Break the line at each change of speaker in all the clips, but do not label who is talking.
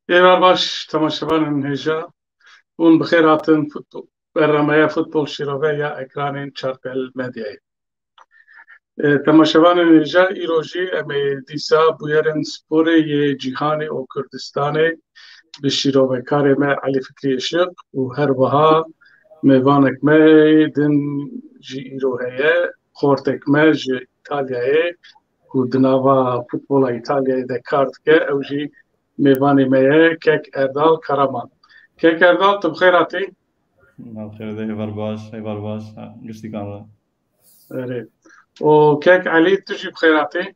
Eyvallah baş tamaşavanın heja. Un bixêratin futbol. Bernameya futbol şîrove ya ekranên çarpel medyayê. Temaşevanên heja îrojî em ê dîsa bûyerên sporê yê cîhanê û Kurdistanê bi şîrovekarê me Elî Fikrî Işık û her wiha mêvanek me din jî îro heye xortek me ji İtalyayê ku di nava futbola İtalyayê de kar dike ew jî mêvanê me ye Kek Erdal Karaman. Kek Erdal tu bixêr hatî?
خير ده هيفر باش قشتي كامله
Erê. û Kek Elî tu jî bixêr hatî?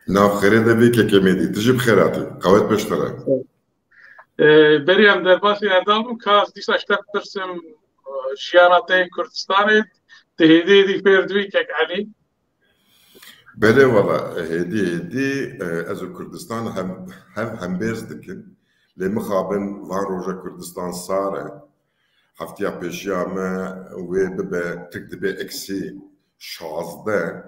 ناو خيري دبي كميدي تجي بخيراتي قوات بشتغل
Berî em derbasî Erdal bûn ka ez dîsa ji te bipirsim jiyana te ê Kurdistanê di hêdiyê dî fêr dibî Kek Elî?
بله والله هدي از كردستان هم بيرز دكن لمخابن وان روجا كردستان صار هفتيا بيشيا ما وببا تكتبي اكسي شازده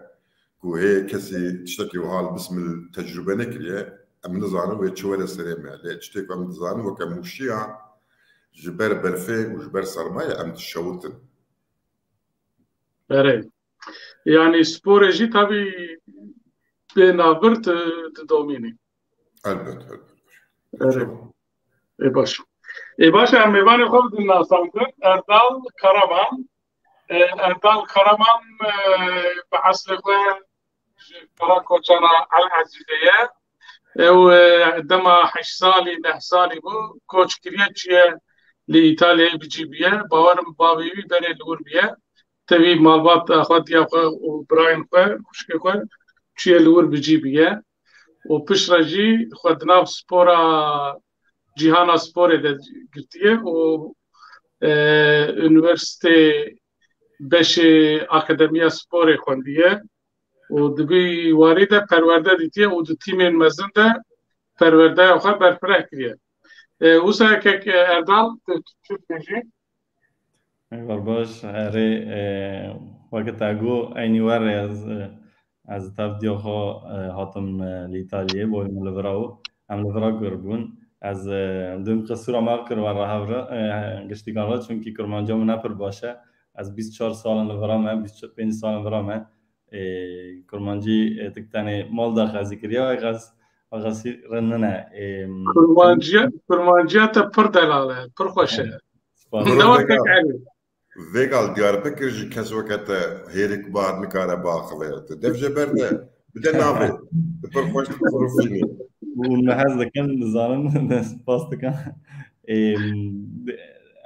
كو هي كسي تشتكي وهال باسم التجربه نكريه ام نزانو وتشوال سريمه لا تشتكي ام نزانو وكموشيا جبر برفي وجبر سرمايه ام تشوتن
Erê. Yani sporê jî tabii bênavbir tu domînî.
البته
Erê. Baş. Baş em mêvanê xwe bidin nasandin. Erdal Karaman. Erdal Karaman bi eslê xwe ji Karakoçana El Ezîzê ye. Ew dema 8 salî 9 salî bû koçkiriye çiye li İtalyayê bicîbiye. Bawerim bavê wî berê li wir bûye. Tevî malbat xwe diya xwe û birayên xwe xuşkê xwe çiye li wir bicîbiye. û piştre jî xwe di nav spora cîhana sporê de girtiye û üniversitê beşê akademiya sporê xwendiye û dibî warî de perwerde dîtiye û di tîmên mezin de perwerdeya xwe berfireh kiriye. Wisa Kek Erdal tu çi dibêjî?
هيفر باش هري وقت اگو ايني وري از تاف ديو خو هاتم لإيطاليا بوي ملفراو ام لفرا قربون از دم قصورا ما كر ورا هفرا قشتي كان رات چونكي كرمانجا منافر باشه از 24 سال لفرا ما 25 سال لفرا ما كرمانجي تكتاني مال داخل از كريا غاسي رننا
Kurmanciya te pir delal e, pir xweş e. Dewar Kek Elî.
Vegal Diyarbakır ji kes vekete hêrek bar nikare baxilête. Dev ji ber de bir de navê. Pir xweş profîlî.
والمحز كان زعلان باس كان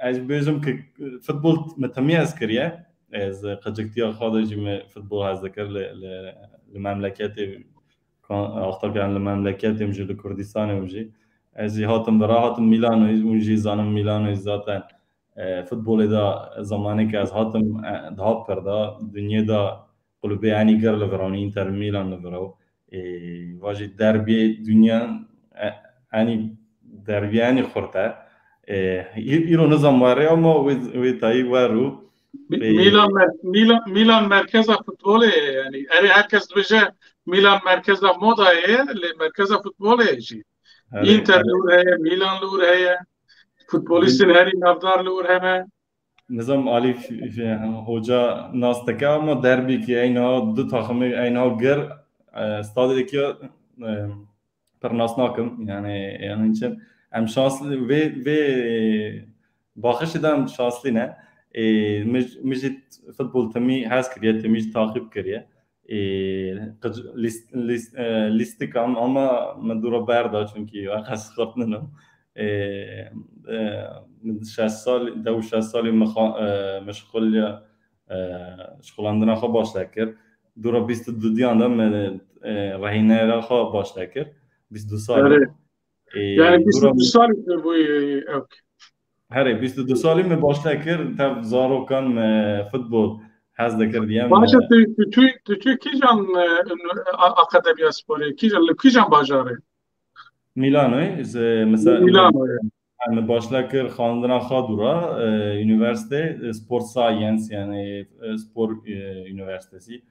اج بيجم فوتبول متميز كريا از قجكتيا خارج من فوتبول هز ذكر لمملكات كان اختار كان لمملكات مجي لكردستان ومجي از هاتم براهاتم ميلان ومجي زانم ميلان ذاتا فوتبول دا زماني كاز هاتم دهاب بردا دنيا دا قلوبي يعني قر لفروني انتر ميلان لفرو واجد دربي دنيا يعني دربي يعني خورتا يرو نظام واري اما ويتاي وارو
Milan merkeza futbolê ye yani erê herkes dibêje Milan merkeza modayê ye lê merkeza futbolê ye jî. Inter li wir heye, Milan li wir heye, futbolîstên herî navdar li wir hene.
نظام عالی hoca nasteke ama derbi ki aynı du takımı aynı ger stadideki per nasnakim yani için hem şanslı ve bakış edem şanslı ne mecid futbol temi has kiriye temi takip kiriye listi kam ama medura berda çünkü akas خطنن من 6 سال دو 6 سال مشغول شغل عندنا خو باش لكر دورا 22 دیاندا من رهینه را خو باش لكر 22 سال
Yani 22 سال bu ev.
هري 22 سالي من باش لكر تاف زارو كان فوتبول حز ذكر ديام
Başa tu kijan akademiya sporê kijan bajarê?
ميلانو مثلا
Milano.
من başlakır xandına xadura üniversite sport science yani spor üniversitesi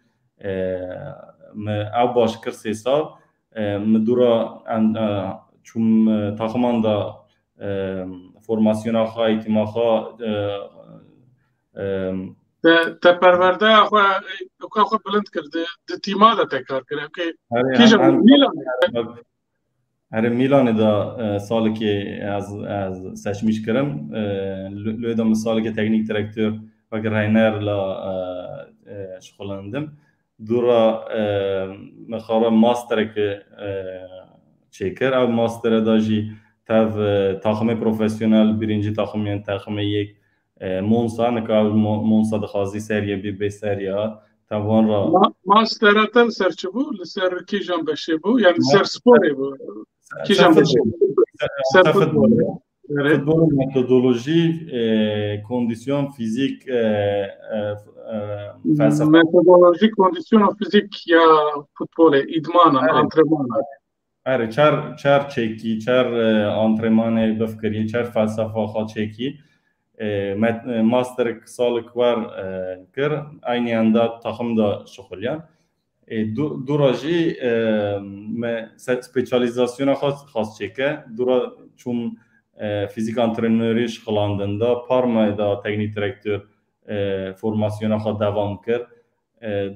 me av başkır sesal me dura çum takımanda فرماسیون آخا ایتیم آخا
تپرورده آخو بلند کرده ده تیما ده تکار کرده کیش میلان
هر میلان دا سالی که از سشمیش کردم لوی دا مثالی که تکنیک ترکتور و راینر لا شغلندم دورا مخارا ماستر که چیکر او ماستر داجی تاخم پروفسیونال برینجی تاخم یک مونسا نکال مونسا دخوازی سریه بی سریه توان را
ماستر تل سر چه بود لسر کی جان بشه بود یعنی سر سپوری بود کی جان بشه
سر فوتبال متدولوژی کندیسیون فیزیک
فلسفه متدولوژی کندیسیون فیزیک یا فوتبال ایدمان آنترمان
آره چر چکی چر آنترمان بفکری چر فلسفه خود چکی ماستر سال کور کر aynı anda takımda şoğulayan durajı spesyalizasyona xas çeke dura çum fizik antrenörü şoğlandığında Parma'da teknik direktör formasyona xas devam kır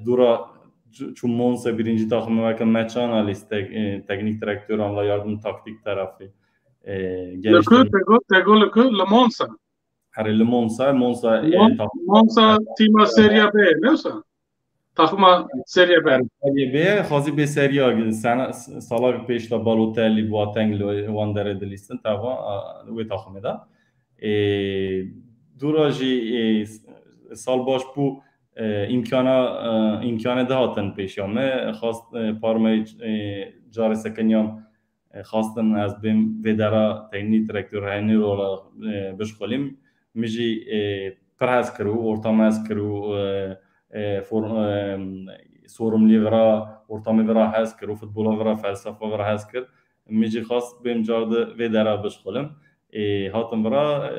dura çum Monza birinci takımı ve maç analist teknik direktör anla yardım taktik tarafı
geliştirdi. Monza
هر مونسا
تیم سری B نمیشه تخم سری B
سری B خازی به سری A سالا پیش تا بالوتلی بواتنگ واندر دلیستن تاوا و تخم دا دوراجی سال باش بو امکان دهاتن پیشامه خواست پارمای جار سکنیام خواستن از بیم ودرا تکنیک ترکتور هنی رو بشخولیم میجی پرهز کرو ارتام از کرو سورملی ورا ارتام ورا هست کرو فوتبال ورا فلسفه ورا هست کرد میجی خواست بیم جارد و درا بشخولم هاتم ورا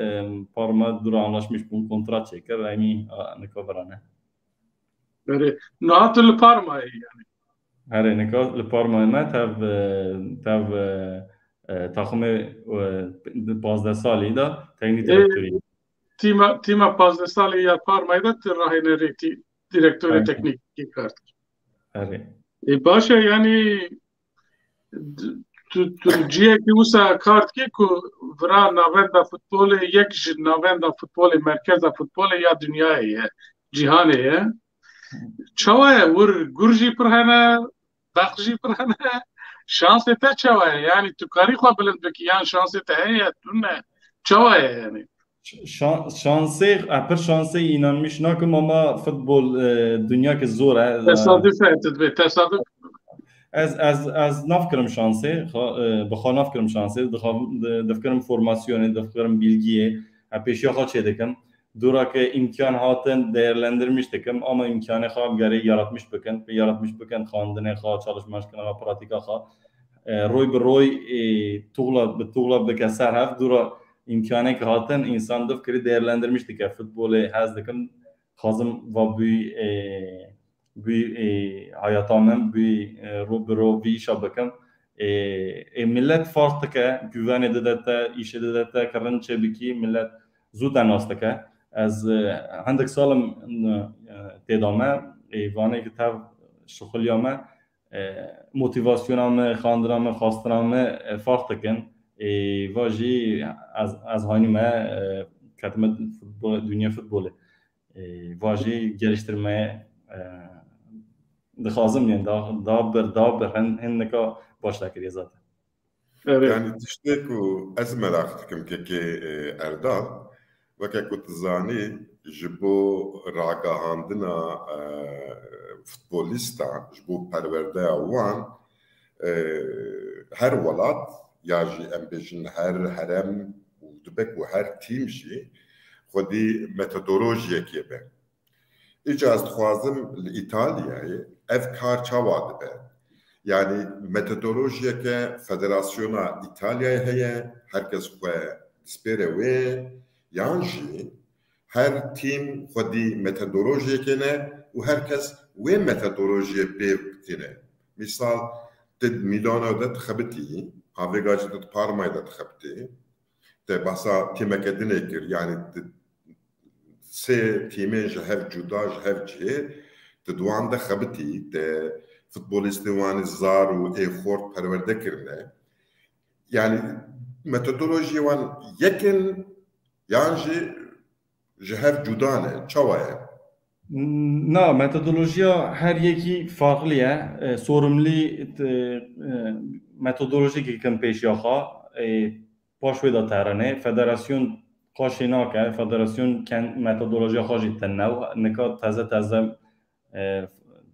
پارما دورا anlaşmış بون کنترات چکر امی نکا ورانه
بله نهات لپارما yani
هره نکا لپارما ما تاو تاخم 15 سالی دا تکنیک ترکتوری
تیم 15 سالی یا پارمایدا راهنری دیرکتور تکنیکی کرد.
آره.
باشه یعنی تو جیه که اوسا کارت که ورا ناوند فوتبال یک ناوند فوتبال مرکز فوتبال یا دنیای جهانه چواه ور گرجی پرهنه بخشی پرهنه شانس تا چواه یعنی تو کاری خواه بلند بکی یعنی شانس تا هیه تونه چواه یعنی
شانسی inanmış nakum ama futbol dünya ki zor ha.
Tesadüf.
Az nafkırım şansı, bixwa nafkırım şansı, difkirim formasyonu, difkirim bilgiye, peşiya xwe çêdikim. Dura ki imkan hatin değerlendirmişdikim ama imkanı xwe geri yaratmış bikin, xandinê xwe, çalışmaşkina xwe, pratika xwe. Roy bi roy tuğla bike ser hev dura imkanı ki hatin insan difkiri değerlendirmişdik ki futbolu hez dikim xazım ve büyü hayatımın büyü رو bir işe bakım millet farklı ki güven edilete iş edilete karın çebiki millet zuden astı az عندك سالم تدامه وانه که تاب شغلیامه موتیواسیونامه خاندرامه خواسترامه farklı کن واجی از هانیمه کتمه dünya futbolu واجی geliştirmeye دخوازم yani daha هنکا باش نکردی zaten.
يعني تشتكوا أزمة لاختكم كي أردال وكا كنت زاني جبو راقا عندنا فوتبوليستا جبو پرورده وان هر ولاد ياجي ام بيجن هر هرم ودبك وهر تيم جي خودي ميثودولوجيا كيبه إجازت خوازم لإيطاليا ev kar çavadı be. Yani metodolojiye ke federasyona İtalya'ya heye herkes ve dispere ve yanji her tim xwedî metodolojiye kene û herkes ve metodolojiye pêv tîne. Misal te Milano de dixebitî, avêgacî te Parmayê de dixebitî, te bahsa tîmeketine kir yani sê tîmên ji hev cuda ji hev cihê di duan de xebitî te futbolîstên wanî zar û êxort perwerde kirine yani metodolojiyê wan yekin yan ji hev cuda ne çawa ye
Na metodolojiya her yekî farklı ye sorumlu metodolojik kin pêşiya xwe paş wê de terane federasyon qaşê nake federasyon metodolojiya xwe jî tin new nika teze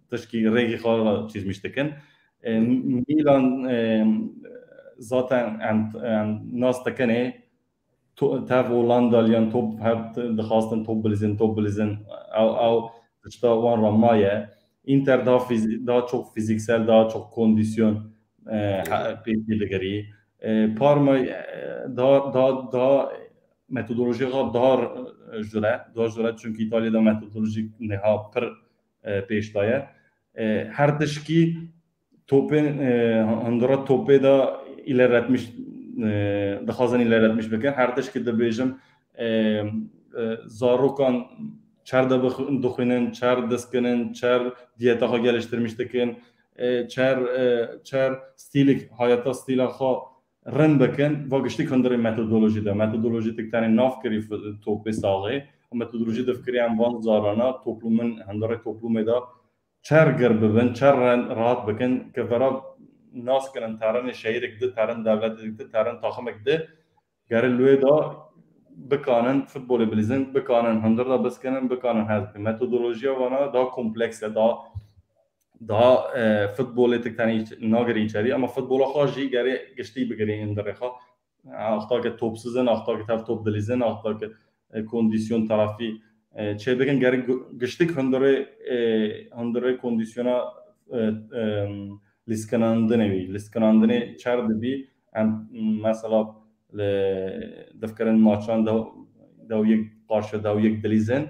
tişkî rêgî xwe çîzmiş dikin Milan zaten nas dikinê tev Hollandalyan top her dixwastin top bilîzin ew tişta wan re maye Inter daha çok fiziksel daha çok kondisyon pêşî digerî Parma daha metodolojik daha jure çünkü İtalya'da metodolojik niha pir pêşdaye her tişkî topên hindira topê da ilerletmiş dixwazin ilerletmiş bikin her tişkî dibêjim zarokan çer de dixwînin çer destkinin çer diyeta xwe geliştirmiş dikin çer stilîk hayata stîla xwe rin bikin ve giştî hindirê metodolojî te tenê navkirî topê saxê metodolojî difkiriyan van zarana toplumun hindirê toplumê da çer gir bibin çer rahat bikin kevera nas kirin terenê şehîrek di terin devletê di terin taxmek di gerê lûyê da bikanin futbolê bilîzin bikanin hindir da biskinin bikanin hez bikin metodolojiya wana daha kompleks e daha futbolê te tenê nagirî içerî ama futbola xwe jî gerê giştî bigirî hindirê xwe axtakê topsizin axtakê tev top dilîzin axtakê kondisyon tarafî çêbikin gerê giştîk hindirê kondisyona lîskinandinê wî lîskinandinê çer dibî em mesela difkirin maçan dewiyek qarşi dewiyek dilîzin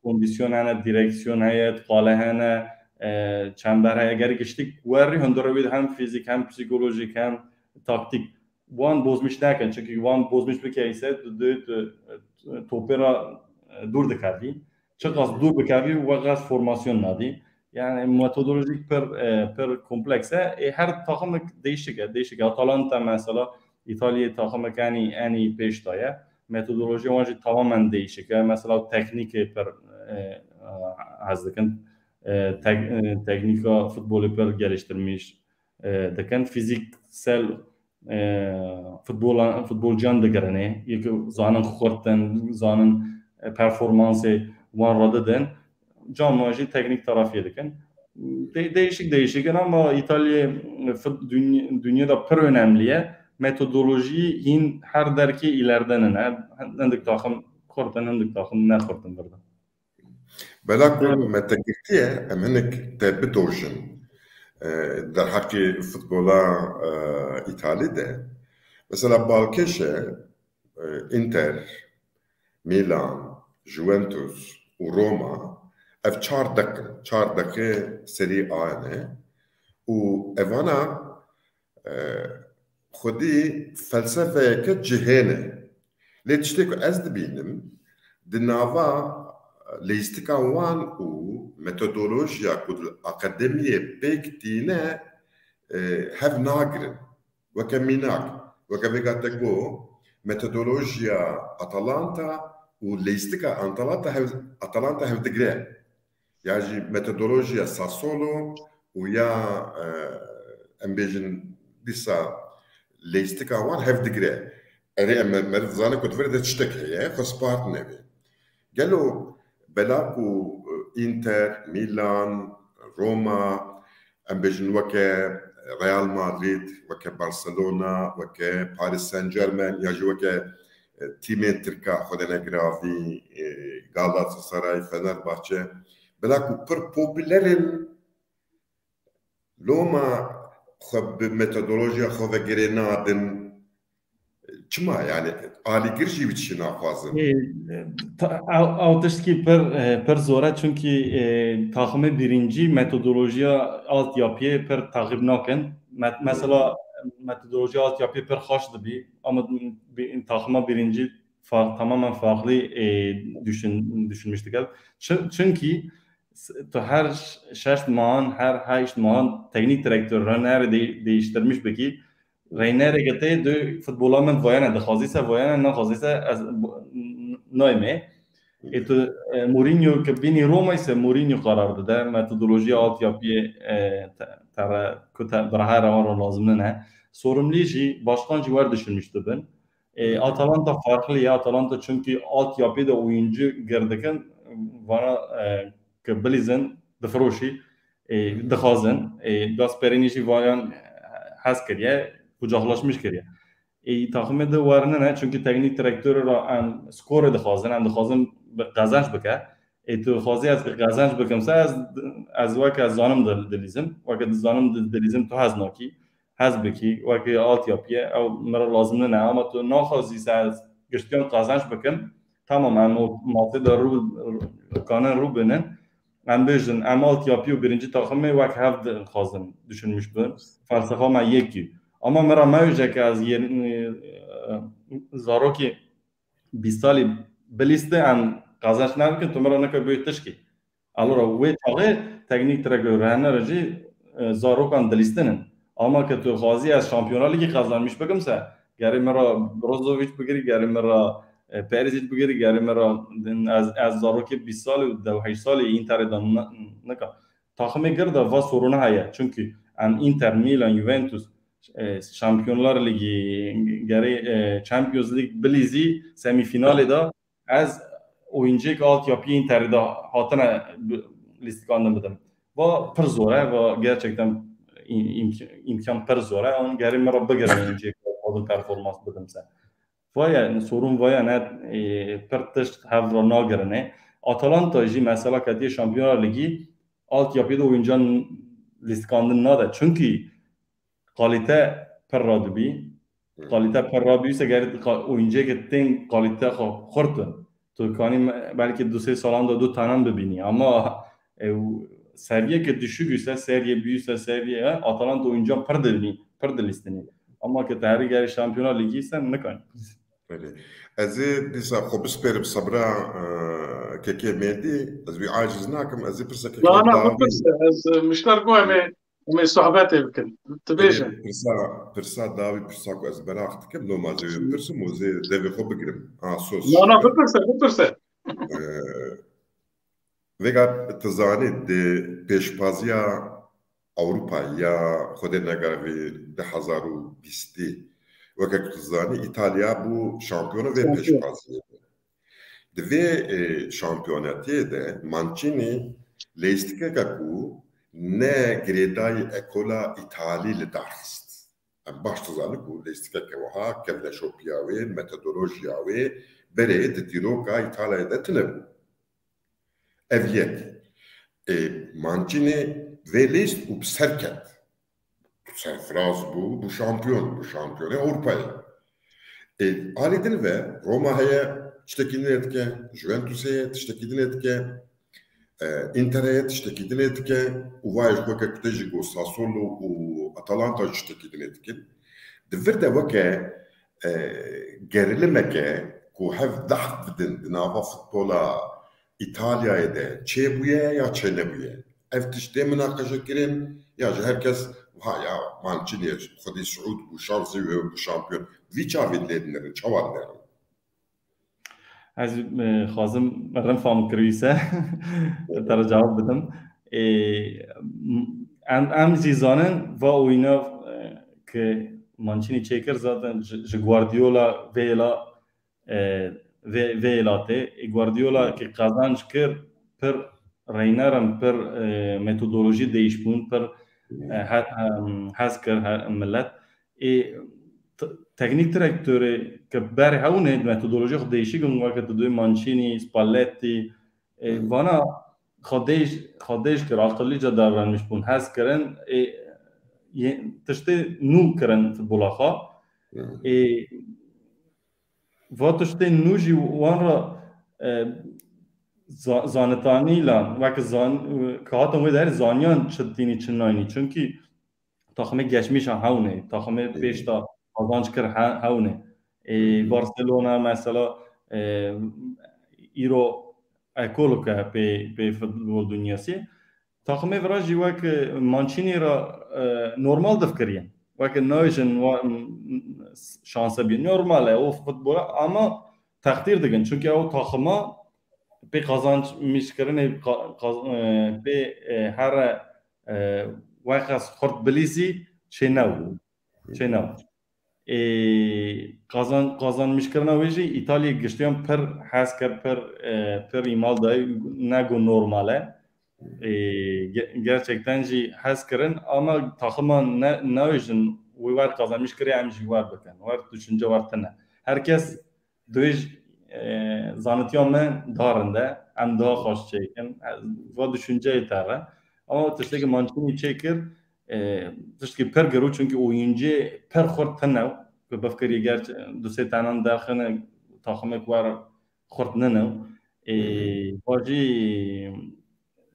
kondisyon hene direksiyon heye qale hene çember heye gerê giştîk werî hindirê wî hem fîzik hem psikolojik hem taktik wan bozmuş nakin çünkü wan bozmuş bike ise topê ra dûr dikevî çi qas dûr bikevî we qas formasyon nadî yani metodolojik pir kompleks e her takımlık değişik Atalanta mesela İtalya takımlık en iyi pêşdaye metodoloji wan jî tamamen değişik mesela teknik pir hez dikin teknika futbolü pir geliştirmiş dikin fiziksel futbolcan digirinê yekî zanin xurtin zanin performansê wan re didin Canlı jî teknik tarafê dikin değişik ama İtalya dünyada pir önemli ye metodoloji hin her derki ileriden hindik takım xurtin hindik takım ne xurtin birde
bela ku me te girtiye em hinek te bitojin der heqî futbola İtalî de mesela balkêşe Inter Milan Juventus û Roma ev çar dakika Serie A ne û evana xwedî felsefeyeke cihê ne lê tiştê ku ez dibînim di nava lêstika wan û metodolojiya ku di akademiyê pêk tîne hev nagirin weke mînak weke vêga te got metodolojiya Atalanta û lêstika Atalanta hev digire ya jî metodolojiya Sassuolo û ya em bêjin dîsa lêstika wan hev digire erê em meriv zane ku divê de tiştek heye xwe Spartan evê gelo bela ku Inter Milan Roma em bêjin weke Real Madrid weke Barcelona weke Paris Saint-Germain ya jî weke tîmên Tirka xwe de negravî Galatasaray Fenerbahçe bela ku pir popülerin loma xwe bi metodolojiya xwe vegirê nadin çima yani alîgir jî bitişî naxwazin
ew tiştî pir zor e çünkü takımê birinci metodolojiya altyapıyê pir taxîb nakin mesela metodoloji altyapı per hoş dibi ama takıma birinci tamamen farklı düşünmüştük. Çünkü her 6 maahan her 8 maahan teknik direktör Reiner değiştirmiş peki. Reiner gete de futbola men vayana de khazisa vayana ne khazisa naime. تو مورینیو که بینی روما ise مورینیو قرار داده metodoloji altyapıyı برای روان lazım ne sorumluyu başkancı var düşünmüştü ben. Atalanta farklı ya Atalanta çünkü altyapıda oyuncu gerdekken bana که بلیزن دفروشی دخوازن Gasperini'yi varan has kiriye kucaklaşmış kiriye. takımı da var ne çünkü teknik direktörü ra skoru دخوازن قزنج بکه تو خوازی از قزنج بکم سه از وقت از زانم دلیزم وقت زانم دلیزم تو هز ناکی هز بکی وقت آلت یابیه او مرا لازم نه اما تو ناخوازی سه از گشتیان قزنج بکم tamam ama matı da kanun ru benen ben bejin ama alt yapıyor birinci takımı vak havd khazım düşünmüş ben felsefe ma yeki ama mera mevcek az yerin zaroki 20 سالی بلیسته ان قازش نمیکن تو مرا نکه بیتش کی الورا وی تاغه تکنیک ترکو رهنه رجی زاروکان دلیستنن اما که تو خازی از شامپیونا لیگی قازانمیش بگم سه گری مرا بروزوویچ بگیری گری مرا پریزیچ بگیری گری مرا از زاروکی 20 سال و 28 سال اینتر دان نکه takımı girdi ve sorunu haya çünkü Inter, Milan, Juventus Şampiyonlar Ligi geri Champions League bilizi semifinali da az oyuncak altyapı Inter'de hatına listekandım. Ve per zor ve gerçekten imkan per zor. Onun geri merhaba gelen oyuncak aldı performans bedimse. Ve yani sorun ve yani per test havra nagerine Atalanta'yı mesela katiye Şampiyonlar Ligi altyapıda oyuncağın listekandığında da çünkü kalite per radbi kalite per radbi ise geri oyuncuya gittin kalite hortun to kani belki 2-3 salanda 2 tane bebini ama seviye ki düşük ise seviye büyükse seviye Atalanta oyuncu per listeni ama ki tarihi geri Şampiyonlar Ligi ise ne kan
از دیسا خب بسپرم صبرا كيكي ميدي از بي عاجز ناكم از برسا كيكي
لا انا بس مش ترجمه من صحباتي يمكن تبيجي
برسا داوي برسا كو از براخت كم لو ما زي برسا موزي دبي خو بگرم سوس
لا انا بترسه
وگا تزاني دي پیشبازیا اوروبا یا خود نگاوی 2020 وەکە زانی ئیتالیا بوو شامپیۆنە vê pêşbaziyê de. Di vê şampiyonetiyê de Mancini lêstikeke ku ne girêdayê ekola Îtalî li darxist. Em baş dizanî ku lêstikeke wiha kevleşopiya wê, metodolojiya wê berê di dîroka Îtalyayê de tune bû. Ev yek. Mancini vê lêst û bi ser ket. Serfraz bu şampiyonu Avrupa'yı. Alidin ve Roma'ya tiştekidin etke, Juventus'e tiştekidin etke, Inter'e tiştekidin etke, Uvayş Koke Kutejiko, Sassuolo u Atalanta tiştekidin etke. Divir de vake gerilimeke ku hev daht bidin dinava futbola İtalya'ya de çebuye ya çenebuye. Ev tişte münakaşa kirin ya herkes ya Mancini خودی سعود بو شانسی و شامپیون وی چاوید لیدنرن چواد نرن
از خازم مرن فهم کریسه تر جواب بدم ام زیزانن و اوینا که مانچینی چیکر zaten Guardiola velate Guardiola ki kazanç kır per Reiner'ın per metodoloji değişbun per هذكر ملت تكنيك تراكتوري كبار هونه ميثودولوژي خديشي كم وقت دو مانشيني سباليتي وانا خديش كر عقلي جدارن مش بون هذكرن تشتي نو كرن فوتبولاخا واتشتي نوجي وانا zanetaniyle vakit kağıtın ve der zanyan çıttığını çınlayını çünkü takımı geçmiş havne, takımı peşta kazanç kır havne. Barcelona mesela İro ekoloka pe futbol dünyası. Takımı virajı vak Mancini ra normal dafkariyen. Vak nojin şansa bir normal o futbola ama takdir digin çünkü o takıma pe kazanmış kırın pe her vakas kort bilizi çenav kazanmış kırına veji İtalya geçtiğim per hasker per imal da nego normale gerçekten haskerın ama takıma ne vejin var kazanmış kırıya var bakın var düşünce var tane herkes döj zanıtıyor men darında hem daha hoş çekin ve düşünce yeter ama tişteki Mancini çekir tişteki per geru çünkü oyuncu per xort tanav ve bafkari gerçi düse tanan daxını takımak var xort nanav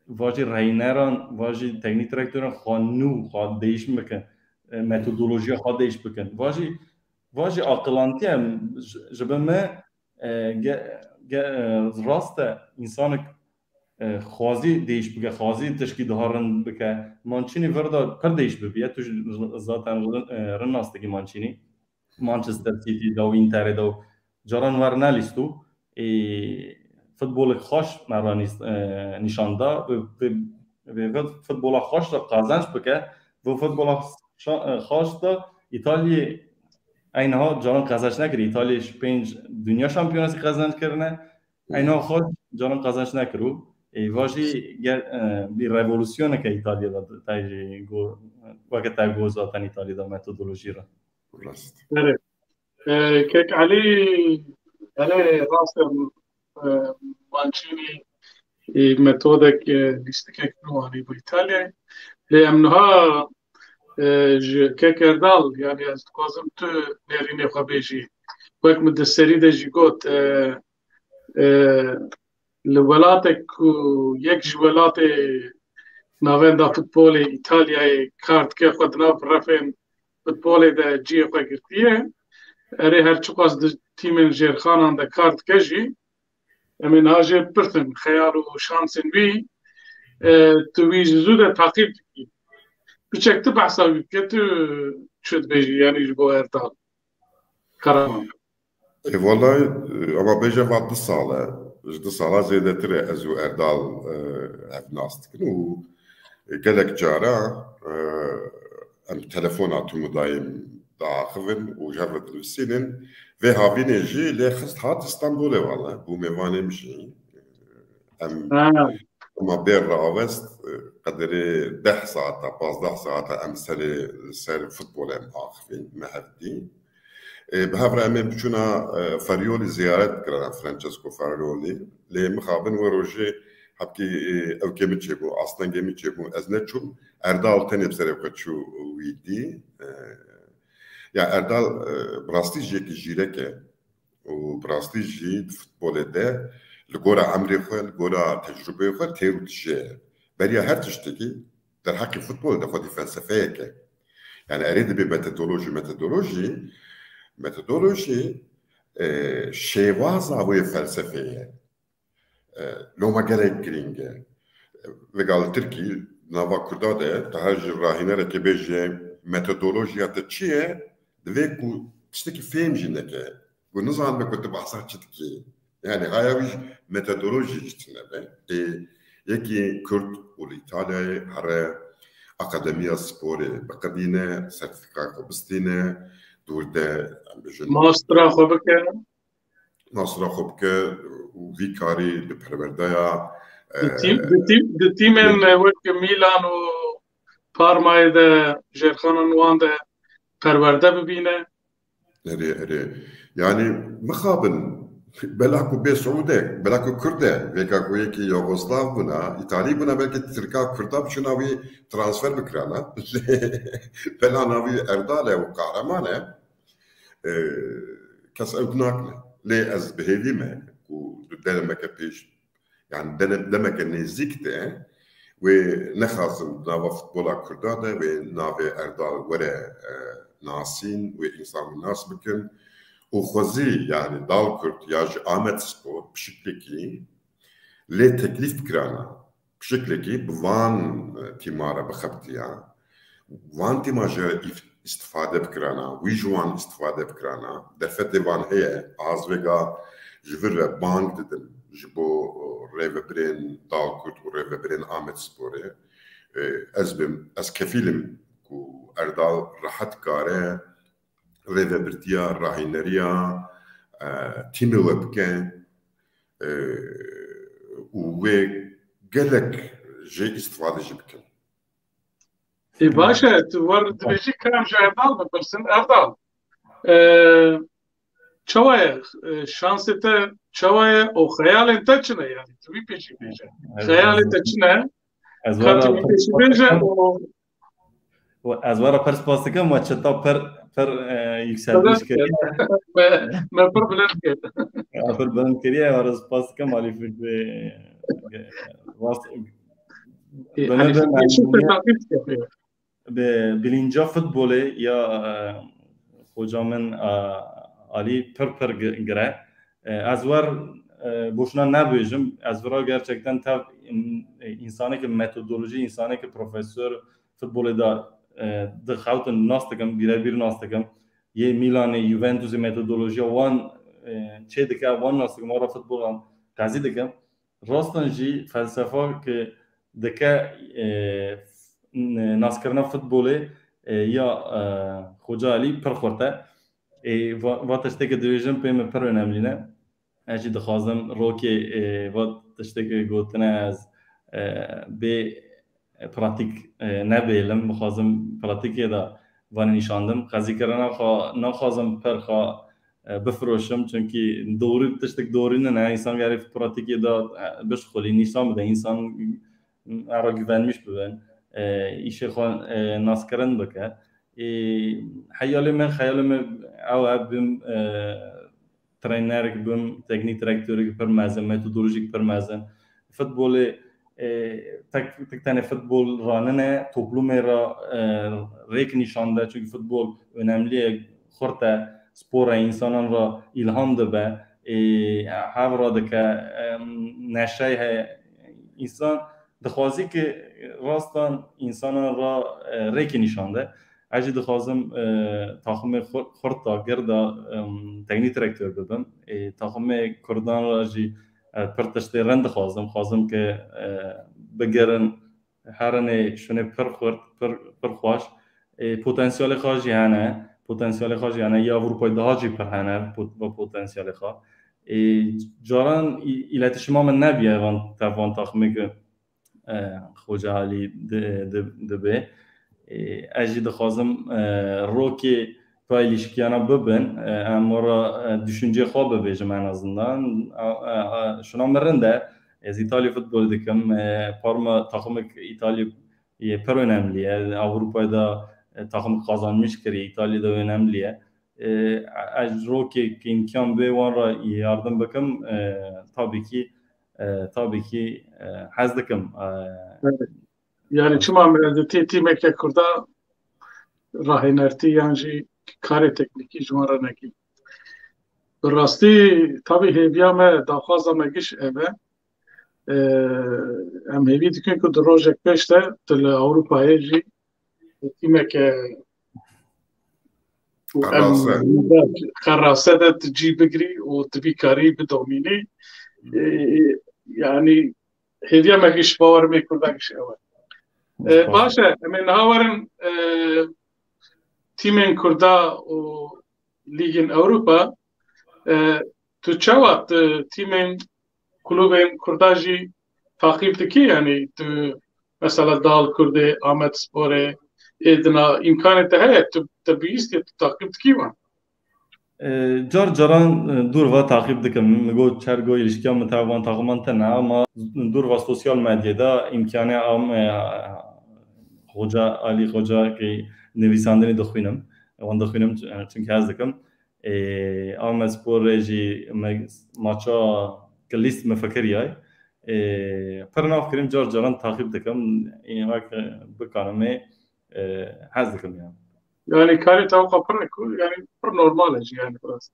vaji reyneran vaji teknik direktörün xanu xad değişim bakın metodoloji xad değiş bakın vaji akıllantı jibeme راسته انسان خوازی دیش بگه خوازی تشکی دهارن بکه مانچینی وردا پر دیش ببیه توش ذاتن رناستگی مانچینی مانچستر سیتی دو اینتر دو جاران ور نلیستو فوتبال خوش مرانیست نشاندا و فوتبال خوش دا قازنش بکه و فوتبال خوش دا ایتالیا اینها جان قازنش نکرد ایتالیاش 5 dünya şampiyonası kazanç کرنه اینها خود جان قازنش نکرد واجی bir revolüsyon که İtalya'da tayci وقت تاگو zaten İtalya'da metodoloji ra.
Evet. Kek Ali Rasem Mancini metodek listekek nuani bu İtalya. Lemnha كيك اردال يعني استقازم تو نريني خبيجي ويك من السري ده جيغوت لولاتك يك جولاتي نافين دا فوتبولي ايطاليا كارت كي خدنا برافين فوتبولي ده جي قرتيه اري هر چقاس تيمن جيرخانان ده كارت كجي من هاجي برتن خيار وشانسن بي تويج زوده تعقيب بچکت بحثا که تو شد بیجی یعنی جبو اردال Karaman.
Vallahi ama beje vatlı sağla. Jdı sağla zeydetir ezu erdal evnastıkın. U gelek cara em telefona tümü daim dağıvın u javvet lüsinin ve havineji le xist hat İstanbul'e valla. Bu mevanemişi. Ama bir ravest قدري 10 ساعة 15 ساعة أم سر فوتبول أم آخفين مهدي بهافر أمي بچونا فريولي زيارت كرانا فرانشسكو فريولي لي مخابن وروجي حبكي أو كيمي تشيبو أصلا كيمي تشيبو أزنتشو أردال تاني بسرعة كتشو ويدي يعني أردال براستيجي كي جيركي وبراستيجي فوتبول ده لقورا عمري خوال لقورا تجربة خوال تيرو تشير بريا هر تشتكي در حق الفوتبول ده خدي فلسفية كي يعني أريد بميثودولوجي شيوازا وهي فلسفية لو ما جرى جرينجا وقال تركي نافا كردادة تهاجر راهنة ركبيجي ميثودولوجيا تشيه دفيكو تشتكي فهم جنك ونظام بكنت بحصل تشتكي يعني هاي ميثودولوجي جتنا يكي كرد والإيطاليا هرا أكاديمية سبوري بقدينة سيرتيفيكات قبستينة دور ده
ماسترا خوبكه
وفيكاري ببروردايا
دي تيمن وك ميلان و بارما ده جيرخانن وان ده پرورده ببینه
يعني مخابن بلاكو بسعودك بلاكو كرده بلاكو يكي يوغوسلاف بنا ايطالي بنا بلكي تركا كردا بشناوي ترانسفير بكرانا بلا ناوي ارداله وقهرمانه كاس اوكناكله لي از بهيفيمه ودمك بيش يعني دمك نزيكته و نخازم ناوا فوتبولا كردا ده وناوي أردال ورا ناسين وإنسان ناس بكن وخوزي يعني دال كرد ياج آمد سبور بشكل كي لي تكليف كرانا بشكل كي بوان تيمارا بخبتيا وان تيماجا استفاده بكرانا ويجوان استفاده بكرانا دفت وان هي ازوغا جبر بانك ددن جبو ريفبرين دالكوت وريفبرين آمد سبوري از كفيلم كو اردال راحت كاره ريفبرتيا راهينريا تيمي وبكن وقالك جي استفاده جبكن
باشا تورد بيجي كلام جاي ضال بس افضل شوية شانسته شوية او خيال انت شنو يعني تبي بيجي خيال انت شنو
ازوارا
ازوارا
پرس پاس کم و چتا پر یکسلش کردی
ما پر بلند کرد
پر بلند کردی و از پاس کم مالی فیلم به بلینجا فوتباله یا خوجا من علی پر گره ازوار boşuna nebêjim ez vira gerçekten tev insanekî metodolojî insanekî profesör futbolê da dixewtin nas dikim birebîr nas dikim yê Milanê Juventusê metodolojiya wan çê dike wan nas dikim wara futbolan qezî dikim rastan jî felsefa ki dike naskirina futbolê ya Xoca Alî pir xurt e va tiştekî dibêjim pê min pir önemlî ne اجي دخوازم روكي وقت تشتكي قلتنا از بي براتيك نبيلم بخوازم براتيكي دا وان نشاندم قضی کرنا نخوازم پر خوا بفروشم چونکی دوری تشتک دوری نه انسان گریف براتیکی دا بش خلی نشان بده انسان را güvenmiş ببن ایشه خوا ناس کرن بکه خیالم او ابم trenerik bim, teknik direktörü permezem, metodolojik permezem. Futbolu tek tane futbol ranene toplumera rek nişanda çünkü futbol önemli. Xorta spora insanın ra ilham da be. Havradaki neşe he insan dixwazi ki rastan insanın ra rek nişanda. اجي دخوازم تاخم خورتا گردا تکنیک تراکتور ببم تاخم کردان راجی پرتشتی رند خوازم که بگرن هرنه شونه پر خورد پر خواش پتانسیل خواجی هنه یا اروپای دهاجی پر هنه با پتانسیل خواه جاران ایلتشما من نبیه وان تاخمه که خوجه حالی دبه اجی دخوازم روکی paylaşkiyana bibin ama düşünce xo bibêjim en azından şuna mirin de ez İtalya futbolu dikim parma takımık İtalya pir önemli Avrupa'da takım kazanmış kiri İtalya'da önemli ez roki ki imkan be wan yardım bikim tabii ki hez dikim
yani çima mevzuti timeke kurda rahinerti yani kare tekniki jwara neki rasti tabi heviya me daxwaza me giş eve em hevî dikin ku di rojek pêş de li Ewropayê jî timeke xerrase de tu cî bigirî û tu bîkarî bidomînî yani heviya me giş bawer me kurda giş eve باشه من هاورن تیمین کردا و لیگن اروپا تو چوات تیمین کلوبین کرداجی تعقیب دکی یعنی تو مثلا دال کرده آمد سپوره ادنا امکانت هست تو تبیستی تو تعقیب دکی وان
جاران دور و تعقیب دکم میگو چرگو ilişkiya متوان تقریبا نه اما دور و سوشال مدیada امکانه Xoca Ali Xoca ki نویسندنی دخوینم وان دخوینم چون که از دکم آمد سپور جی ماچا کلیست مفکریای پر ناف کریم جار جاران تاقیب دکم این وقت بکنم حز دکم yani.
Yani kari tavka pır yani pır normal yani burası.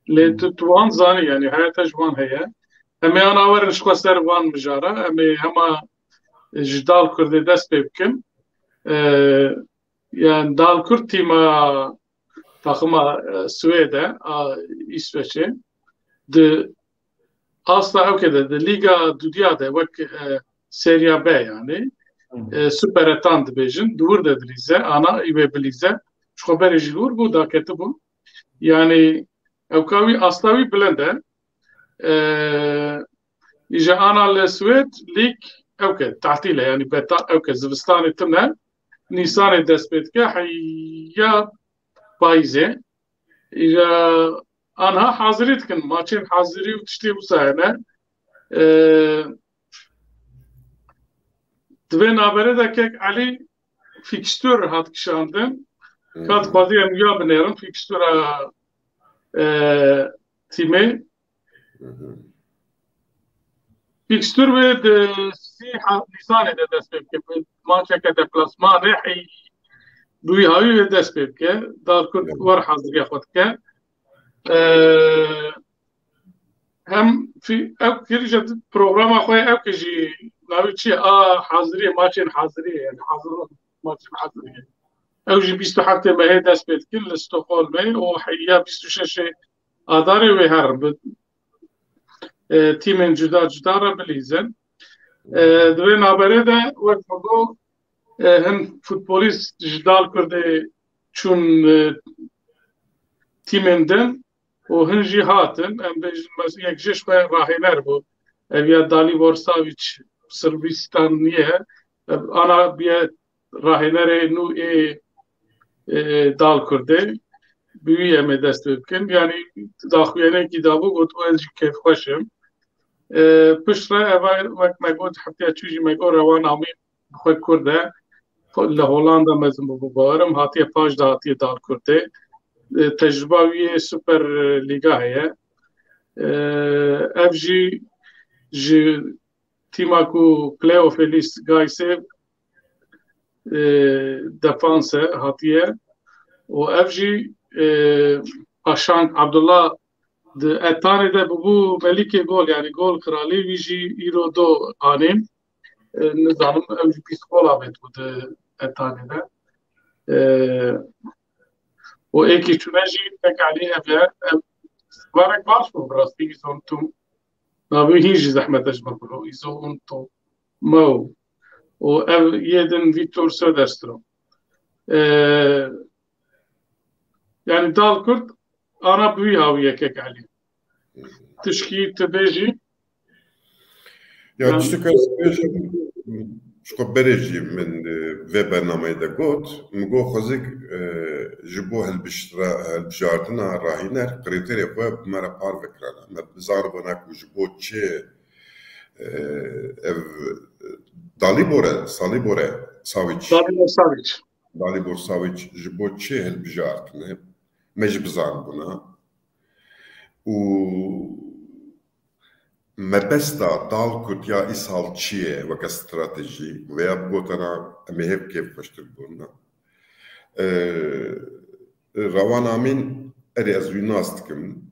Le tuan zani yani hayata jwan heye. Eme ana var şkwaser van mijara eme hema jdal kurde dest pebkim. Yani dal kurt tima takıma Suede, İsveç'e de asla okeyde de Liga Dünya'da bak Serie B yani Süper Etan dibêjin dur dedirize ana ve bilize şu haberi jilur bu daketi bu yani evkavi aslavi bilende İja ana le Sued lig evke tatile yani beta evke Zivistan'ı tümne Nisan'ı despetke hayya payze İja anha hazırı tıkın maçın hazırı utuştu bu sayede dve nabere de kek Ali fikstür hat kişandın kat bazı ya benerim fikstüra time fikstür ve de siha lisan ede despeke maça ke deplasman rehi duy havi ve despeke dar kurt var hazır yapatke hem fi ev kirje programa khoy ev kiji naviçi hazırı maçın hazırı yani hazır maçın hazırı ev ji 27 me dest betkin li Stockholm o hayya 26 adarı ve her timin cuda ra bilizin dve nabere de vakt mogo hem futbolist jdal kurde çun timinden o hınji hatın em mesela yekjeş ve rahiner bu evya Dalibor Savic Sırbistan niye ana bir rahinere nu dal kurde büyüye me dest bibkin yani daxuyene kitabı gotwel keyf xoşum pişre eva vakt megot hatta çuji mego rawan ami xoy kurde le Hollanda mezim bu barım hatiye paj da hatiye dal kurde tecrübe wî Süper Liga heye ev ji tîma ku playoff lîst gayse defanse hatiye û ev jî Paşan Abdullah di etanê de bû melikê gol yani gol kralî wî jî îro do anêm nizanim ew jî pîskola bêt bû di etanê de و ایکی چونجی تکالی افیا وارد باش بود راستی ایزون تو نبی هیچ زحمتش مبرو ایزون تو مو و اف یدن ویتور سودسترو yani dal kurt ana büyü haviye kekali tişki tebeci
yani işte شكو بريجي من في برنامج دا قوت مقو خزيك جبو هالبجاردنا راهينر قريتيري بواب مرا بار فكرانا ما بزار بناكو جبو تشي داليبور ساويتش جبو تشي هالبجاردنا ماجي بزار بنا و مبستا دال كرد يا إسهال چيه وكا استراتيجي ويا بغوتنا أمهب كيف فشتر بونا روان آمين أري أزوي ناستكم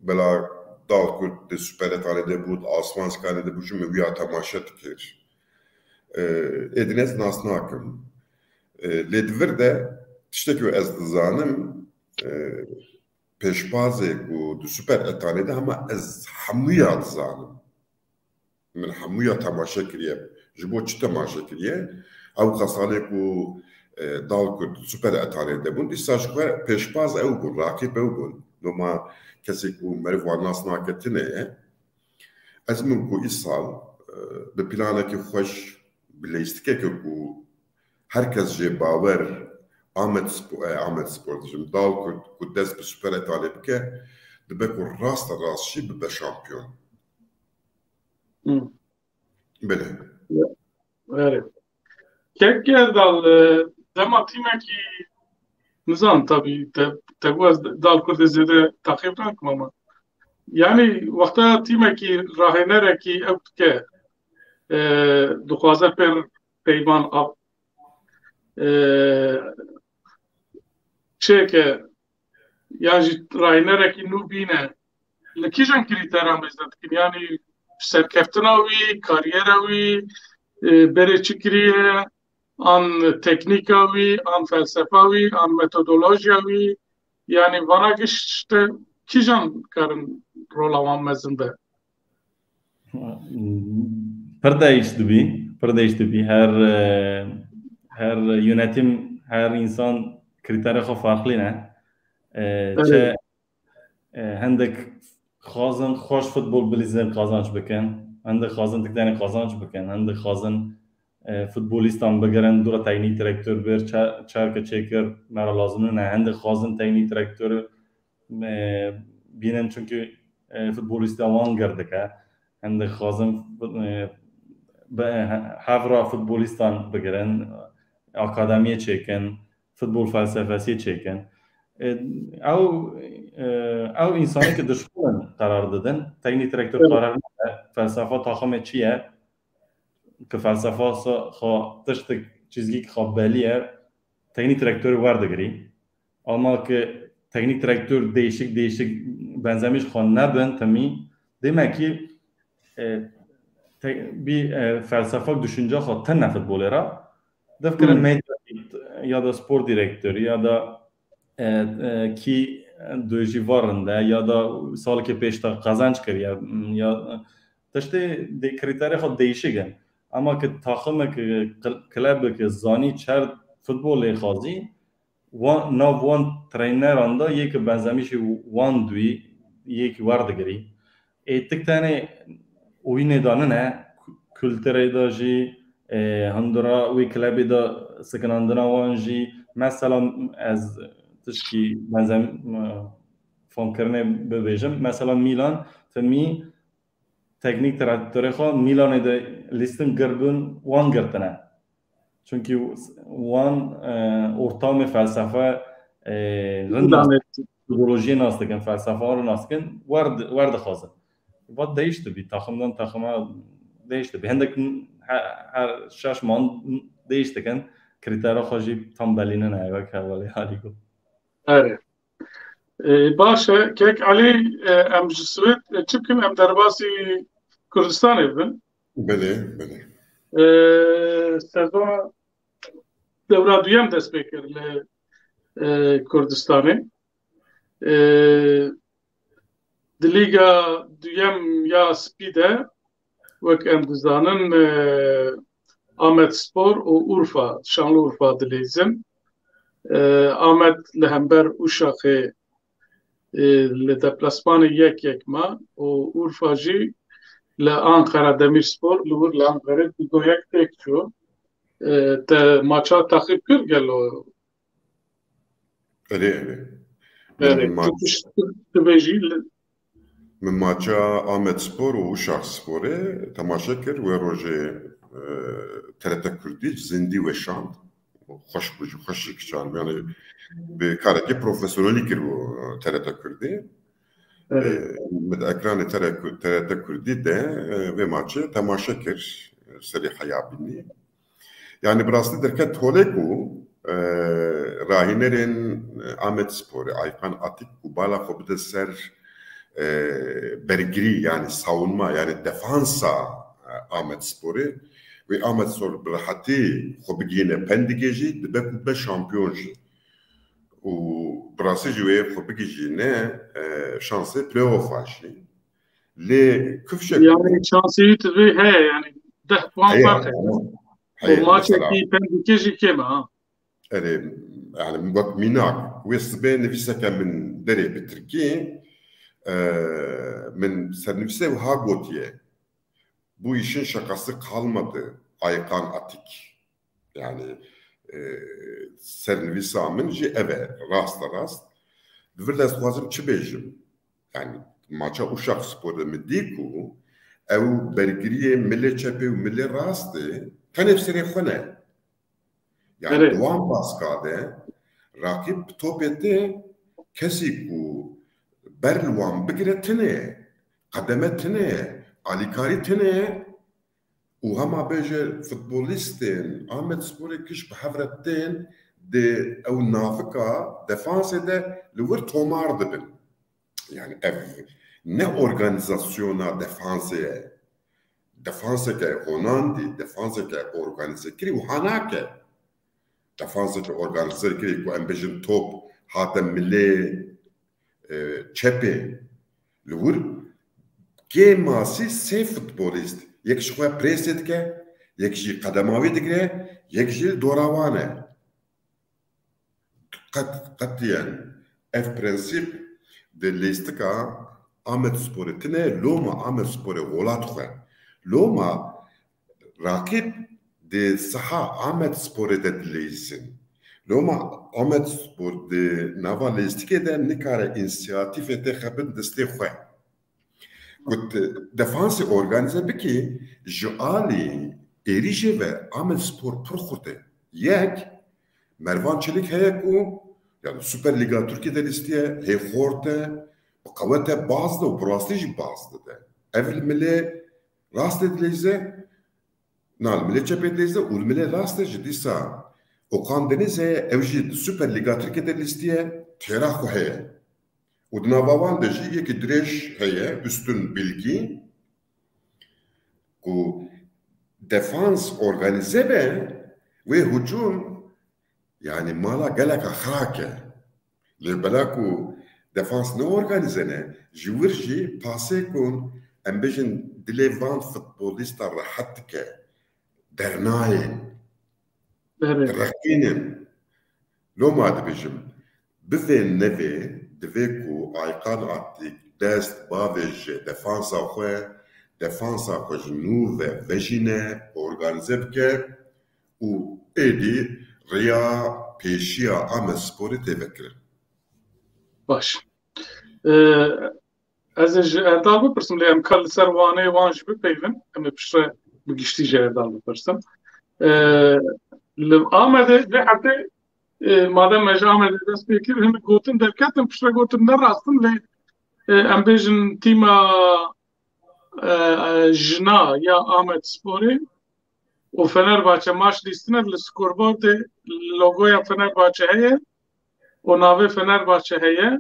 بلا دال كرد دي سوبرت على دي بود آسمان سكاني دي بوشو مويا تماشا تكير إدنيز ناسناكم لدور ده تشتكيو أز دزانم پێشبازێک و دو سوپەر ئەتانێدا هەمە ئەز هەموویا دزانم من هەموویا تەماشە کریە ji بۆ چ تەماشە کریە ئەو خەساڵێک و داڵ کورد سوپەر ئەتانێ دەبوون ئیستا شخوا پێشباز ئەو بوون ڕاقیب ئەو بوون نۆما کەسێک و مەرڤوان ناس ناکەتنەیە ئەز من کو ئیساڵ بە پلانێکی خۆش بلەیستکێکە و هەر کەس ژێ باوەر Ahmet Spor diyeceğim. Dal Kuddes bir süper etalipke demek o rastşi bir şampiyon. Böyle.
Evet. Kekker dal dematime ki nizam tabii te dal Kuddes'e de takip etmem ama yani vakta timeki rahinereki evtke duxwaze per peyman ab çeke yani rahinereki nû bîne li kîjan krîteran mêzin dikin yani serkeftina wî kariyera wî berê çi kiriye an teknika wî an felsefa wî an metodolojiya wî yani vana gişte kîjan karin rola wan mezin be
Pır değişti. Her yönetim, her insan kriteri xwe farklı ne? Çe hendek xwazin xweş futbol bilîzin kazanç bikin, hendek xwazin tikdanê kazanç bikin, hendek xwazin futbolîstan bigirin dûra teknîk direktör bir çarke çêkir mera lazim ne? Hendek xwazin teknîk direktörü bînin çünkü futbolîsta wan girdike. Hendek xwazin havra futbolîstan bigirin, akademiye çêkin, futbol felsefesi çêkin. Ew insanekî dişxwin qarar didin, teknîk direktör qarar nede, felsefa taximê çi ye? Ki felsefa xwe tiştek çizgîk xwe belî ye, teknîk direktörü werdigirî. Ama ki teknîk direktör değişik benzemiş xwe nebin timî, demek ki bir felsefa düşünce xwe tune futbolê ra, difkirin medya ya da spor direktörü ya da ki dojî varin de ya da salekê pêş de qazanç kiriye ya tiştê kriterê xwe değişik in. Ama ki taximekî klebekî zanî çer futbolê xwazî nav wan treyneran da yekî benzemişî wan dûî yekî werdigirî. Tiktanê oyînê danin e kültürê da jî hindira wî klebê da sikinandina wan jî mesela ez tişkî famkirinê bibêjim mesela Milan timî teknîk direktörê xwe Milanê de lîstin girbûn wan girtine. Çünkü wan ortamê felsefe ideolojiyê nas dikin, felsefa nas dikin werdixwazin. Vat değişti bir takımdan takıma değişti. Bir hendek her şaşman değiştiken kritera xwe jî tam belîne nayê wek halî got.
Evet. Başa kek Ali em ji Swêd çi bikin em derbasî Kurdistanê bibin.
Belê.
Sezona devra duyem dest pê kir li Kurdistanê. Di Lîga duyem ya spî de wek em dizanin Amedspor û Urfa, Şanlıurfa dilîzin. Amed li hember Uşaxê li deplasmanê 1-1 ma û Urfa jî li Ankara Demirspor li wir li Ankarê 2-2 têk çû. Te maça taxîb kir gelo?
Erê.
Dibêjî
Min maça Amedspor û Uşaksporê temaşe kir wê rojê TRT Kurdî zindî weşand. Xweş bû jî xweş jî kiçand. Yani bi karekî profesyonelî kir û TRT Kurdî. Bi ekranê TRT Kurdî de vê maçê temaşe kir serî heya bînî. Yani bi rastî derket holê ku rahînerên Amedsporê Aykan Atik û bala xwe bide ser bergirî yani savunma yani defansa Amedsporê ve Amedspor bi rehatî xwe bigihîne Pendikê jî dibe ku be şampiyon jî û bi rastî jî wê xwe bigihîne şansê play-offa jî lê kifşek
yani şansî tivê heye yani 10 puan fark heye. O maçekî Pendikê jî kêm ha.
Erê yani wek mînak wê sibê nivîseke min derê bi Tirkiyê min sernivîsê wiha gotiye bu işin şakası kalmadı Aykan Atik. Yani sernivîsa min jî ev e rast. Divir dest xwazim çi bêjim? Yani maça Uşaksporê min dî ku ew bergiriyê milê çepê û milê rastê tenê serê xwe ne. Yani duan baska de rakip topê tê kesî ku برلوان بقرة تنه قدمة تنه عليكاري تنه وهما بيجي فوتبوليستين عمد سبوري كش بحفرتين دي او نافكا دفانسي ده لور تومار دبن يعني ne organizasyona defanse ke honandi defanse ke organize kiri u hanake defanse ke organize kiri ku ambejin top hatta milli çepe lur ke masi se futbolist yek şoya presetke yek ji qadamavi digre yek ji doravane qatiyan ev prensip de listika Ahmet Spor'u tine Loma Ahmet Spor'u volat xwe Loma rakip de saha Ahmet Spor'u de dileysin Loma Ahmet Spor de nava listike de nikare inisiyatif ete xebin deste xwe Gut defansı organize biki ji alî êrîjê ve Ahmet Spor pir xurte yek Mervan Çelik heye ku yani Süper Liga Türkiye'de listeye hey xorte قوته bazı da burastıcı bazı da. Evvel mile rast edilse, nal mile çepedilse, ul mile rastıcı disa. Okan denize evci Süper Liga Türkiye'de listeye terah heye. Udna baban da ji ki direş heye üstün bilgi. Ku defans organize be ve hücum yani mala galaka xake. Lebelaku defans ne organizene, jüvirji pase kun embejin dilevan futbolista rahat ke dernaye, rakinin, loma dibijim, bive neve, dive ku aykan attik, dest baveje defansa xwe nuve vejine organize bike, u edi riya peşiya Ahmet Spor'u tevekkir.
باش از اردال بپرسم لیم کل سر وانه وانج بپیون اما بشره بگشتی جه اردال بپرسم آمده به حتی مادم مجا آمده دست بیکر هم گوتن درکتن بشره گوتن نراستن لی ام بیجن تیما جنا یا آمد سپوری و فنرباچه ماش لیستنه لسکوربورد لوگویا فنرباچه هیه و ناوی فنرباچه هیه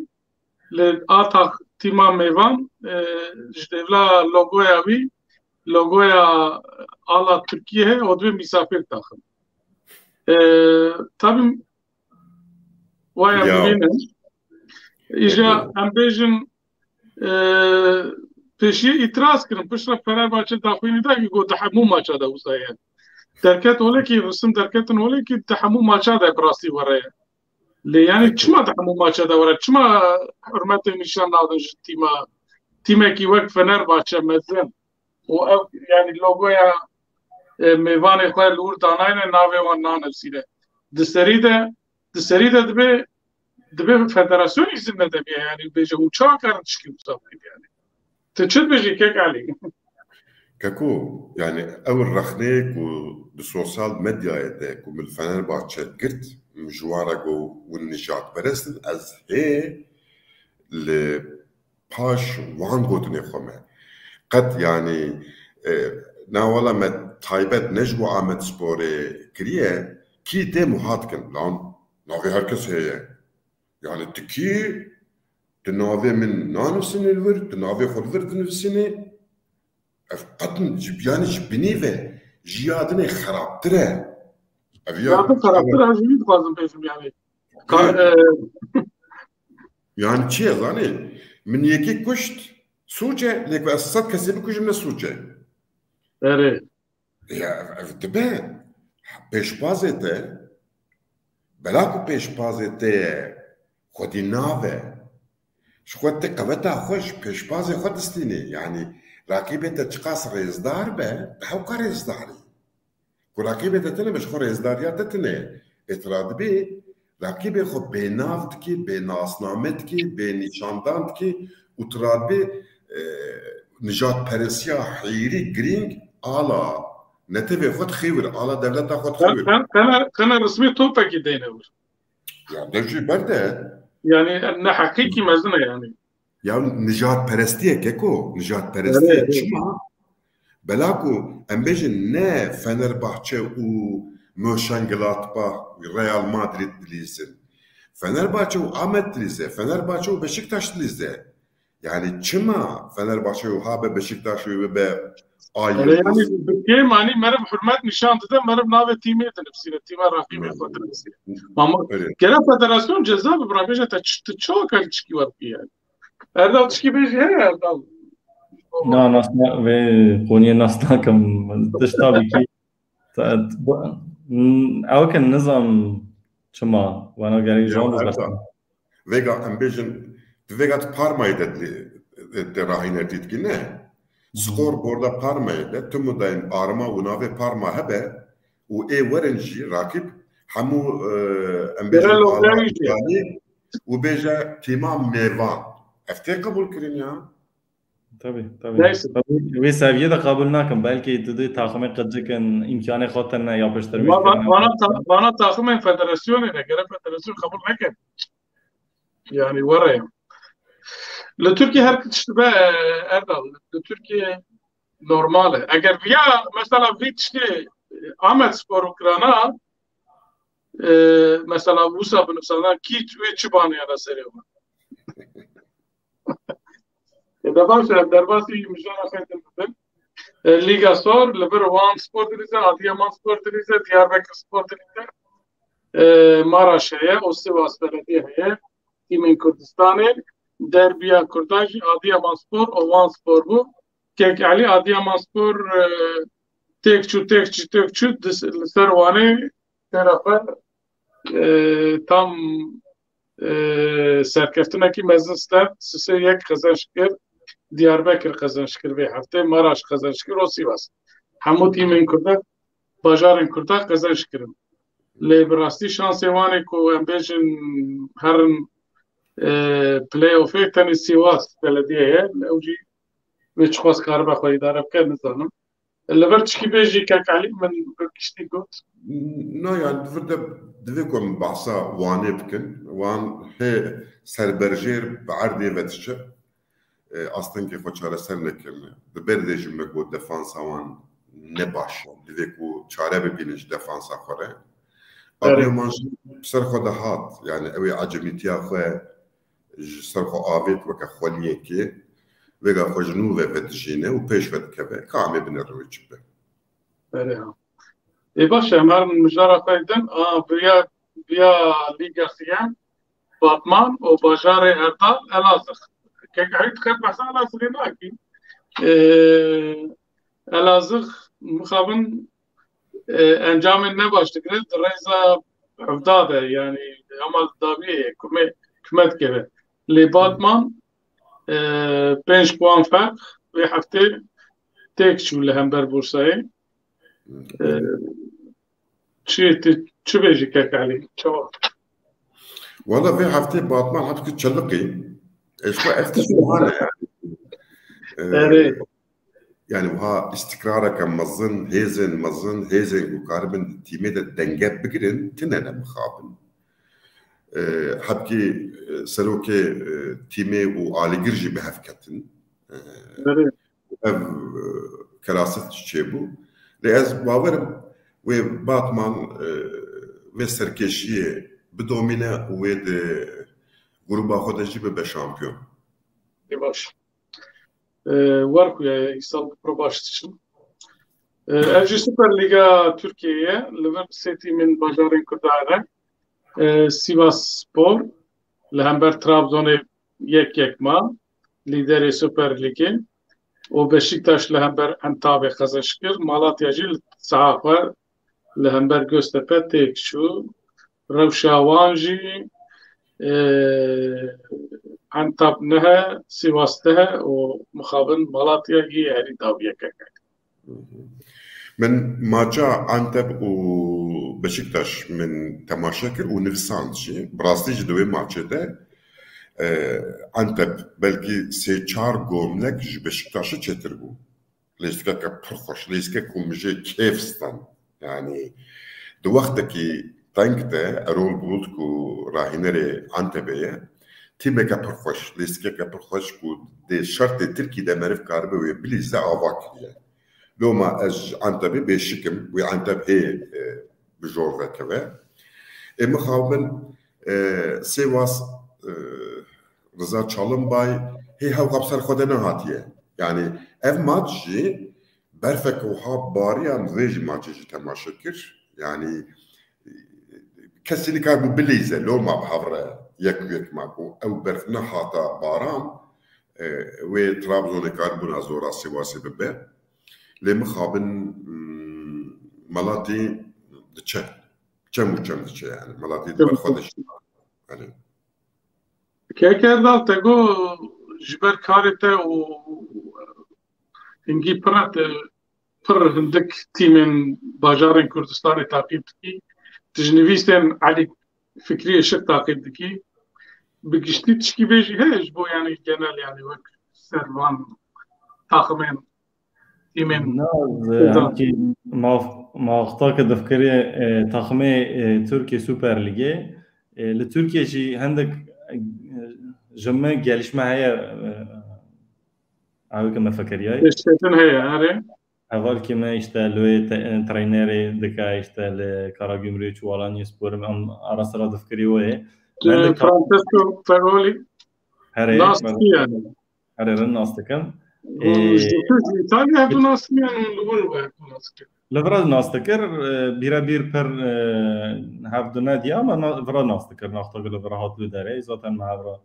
لآتاق تیما میوان جدیولا لوگویا وی لوگویا آلا ترکیه هی و دوی مسافر تاخم tabi وای امینه ایجا ام بیجن پیشی itiraz کردم پشت فنرباچه داخوینی دا که گو تحمو ماچا دا وزایه درکت ولی که رسم درکتن ولی که تحمو ماچا دا براستی وره يعني چما تحمو ماچا دا وره چما حرمت نشان دادن تیمه کی وقت فنرباچه مزن و يعني لوگویا میوان خواه لور داناین ناوه وان نانفسیده دستریده دبه فدراسیون izin ne debiye yani beje uçağa karın çıkıyor musafir yani. Teçhid beje kek ali.
Kako yani ev rakhne ku de sosyal medyaya de ku mil Fenerbahçe girt mjwara go un nijat perestin az he le paş wan gotne khome. Qat yani nawala met taybet nejwa Ahmet Spor'e kiriye ki de muhatkin lan navi herkes heye. Yani tiki تناوي من نانفسني الورد تناوي خود ورد نفسني قطن جبياني جبنيفه جيادني خراب ترى
جيادني خراب ترى جميل لازم بيفهم يعني
يعني شيء يعني من يكي كشت سوجة لك اساسات كسب كوج من سوجة
اري
يا دبا بيش بازته بلاكو بيش بازته خودي ناوه شخوت قوتا خوش پیشباز خود استینی یعنی راکیبت چقاس رزدار به حوقا رزداری کو راکیبت تنه مش خو رزداریات تنه اعتراض بی راکیب خو بنافت کی بناسنامت کی بنشانداند کی اعتراض بی نجات پرسیا حیری گرینگ آلا نتبه خود خیور آلا دولت خود خیور
كان رسمي توبا كي دينور
يعني ده شيء برده
يعني أن حقيقي مزنة يعني
Ya nijat perestiye keko, nijat perestiye çima. Belaku embejin ne Fenerbahçe u Mönchengladbach, Real Madrid dilizin. Fenerbahçe u Ahmet dilize, Fenerbahçe u Beşiktaş dilize. Yani çima Fenerbahçe u habe Beşiktaş u be
yani Türkiye mani merhaba hürmet nişan dedi merhaba nave timi edin hepsine time rakibi federasyon. Ama gelen federasyon ceza bir bırakınca çok açık var yani. Erdal çıkı beji he Erdal.
Na nasna ve konuya nasna kam dış tabii ki Avken nizam çama bana gerek canlı
Vega embejin Vegat Parma'yı de rahine ditkine. Scoreboard'a Parma'yı de tümüdayn arma una ve Parma hebe u verenci rakip hamu embejin alani u beja timam mevan. Efte kabul kirin ya.
Tabii. Ve seviyede kabul nakim. Belki dedi takımı kıcıken imkanı kotana yapıştırmış.
Bana takımın federasyonuna göre federasyon kabul nakim. Yani varayım. Le Türkiye her işte be Erdal. Le Türkiye normale. Eğer ya mesela işte Ahmet Spor Ukrayna mesela bu sabun sana kit ve çıbanı ya da seriyor. Devam derbasi mücadele edildi. Liga Spor, Leverkusen Spor dilize, Adıyaman Spor dilize, Diyarbakır Spor dilize, Maraş'e, o Sivas Belediye'ye, Timin Kürdistan'e, Derbiya Kurdaj, Adıyaman Spor, Ovan Spor bu. Kek Ali Adıyaman Spor tekçü, Servane tarafı tam serkeftineki meclisler size yek kazançkır. Diyarbakır kazançkır ve hafta Maraş kazançkır o Sivas. Hamu timin kurda bajarın kurda kazançkırın. Liberasti şansı vane ko embejin her playoff'e tani Sivas belediyeye uci ve çıkaz karba koyu darabke nizanım. Leverçki beji kakali men kişti got.
No yani divikom bahsa vane bikin. Wan he serberjer بعرض vetişe. Aslında ki façara sernekelne. Diber de jimme ko defansa wan ne baş. Diviku çare be bilinç defansa kore. Adıyaman serxo da hat. Yani evi acemitiya xwe serxo avet ve ka xweliye ki vega xwejnu ve vetişine u peş vetkeve. Kame bine rüçbe.
Evet. Başa mer mücadeleden via Liga Siyam Batman o Bajarı Erdal Elazığ. Kekayıt kat bahsa Elazığ'ınaki Elazığ mukabın encamın ne başlıklı Reza Hüvdade yani Amal Daviye kümet gibi. Li Batman 5 puan fark ve hafta tek şu lehember Bursa'yı çi bejik kekali çok.
Valla ve hafta Batman hafta çalıkı. Eşko eftisumhane yani.
Evet.
Yani bu istikrara kan mazın hezen ukaribin time de denge bigirin tinene mukhabın. Habki seroke time u aligirji behefketin.
Evet.
Ev keraset çiçeği bu. Lez bavarım ve Batman ve serkeşiye bidomine ve de gruba xodeji be şampiyon.
Baş. Var ku ya İstanbul Pro başçısın. Evci Süper Liga Türkiye'ye Liverpool City'min bajarın kurdağına Sivas Spor Lehember Trabzon'u yekma lideri Süper Ligi o Beşiktaş Lehember Antalya kazanışkır Malatyacı sahafa Lehember Göztepe tek şu Revşavanji Antep nehe Sivas'ta o muhabın Malatya'yı yani tabiye kekek.
من ماجا Antep و Beşiktaş من تماشاكر و نفسانجي براستي جدوي ماتشي ده Antep belki seçar gömlek Beşiktaş'ı çetir bu. Leyskek pırkoş, leyskek kumje kefstan. Yani de vaktaki tankte Erol Bulut ku rahinere Antep'e تیمێکە پڕخۆش لیسکێکە پڕخۆش بوو دێ شەرتێ ترکی دەمەرف کاربە وێ بلیزە ئاوا کردە لۆما ئەژ عەنتەبێ بێشکم وێ عەنتەب هەیە بژۆڕەکەوە ئێمە خاوبن سێواس ڕزا چاڵمبای هەی هەوقەب سەر خۆدە نەهاتیە یعنی ئەڤ ماچ جی بەرفەکە وها باریان ڕێژی ماچێژی تەماشە کرد یعنی کەسی کار بوو بلیزە لۆما بهەڕە یەک ماکۆ ئەو بەرف نەهاتە باران وێ ترابزۆنێ کار بوون زۆرا سێواسێ ببێ لێ مخابن مەڵاتی دچە چەم و چەم دچە یعنی مەڵاتی خۆدەش
کێکە داڵتەگۆ ji ber karê te û hingî pir hindik tîmên bajarên Kurdistanê taqîb dikî tu ji nivîsên Elî Fikrî Şik taqîb dikî bi giştî tişkî bêjî heye ji bo yanî genel yanî wek ser van taximên tîmên
ماخطاك دفكرية تخمي تركيا سوبر ليجي لتركيا جي عندك جمع gelişme هي أو كما فكرياي
işletin heye هري
أول كما يشتغلوا ترينري دكا يشتغل كاراجمريتش ولا نيسبور أم أرسل دفكري ويه
فرانسيسكو فيرولي
هري
ناس يعني
هري الناس تكم
إيطاليا هادو ناس يعني نقولوا هادو ناس
لفراد ناس تكر بير بر هفدو نادي أما فراد ناس تكر ناختار لفراد لو داري زاتن معبرا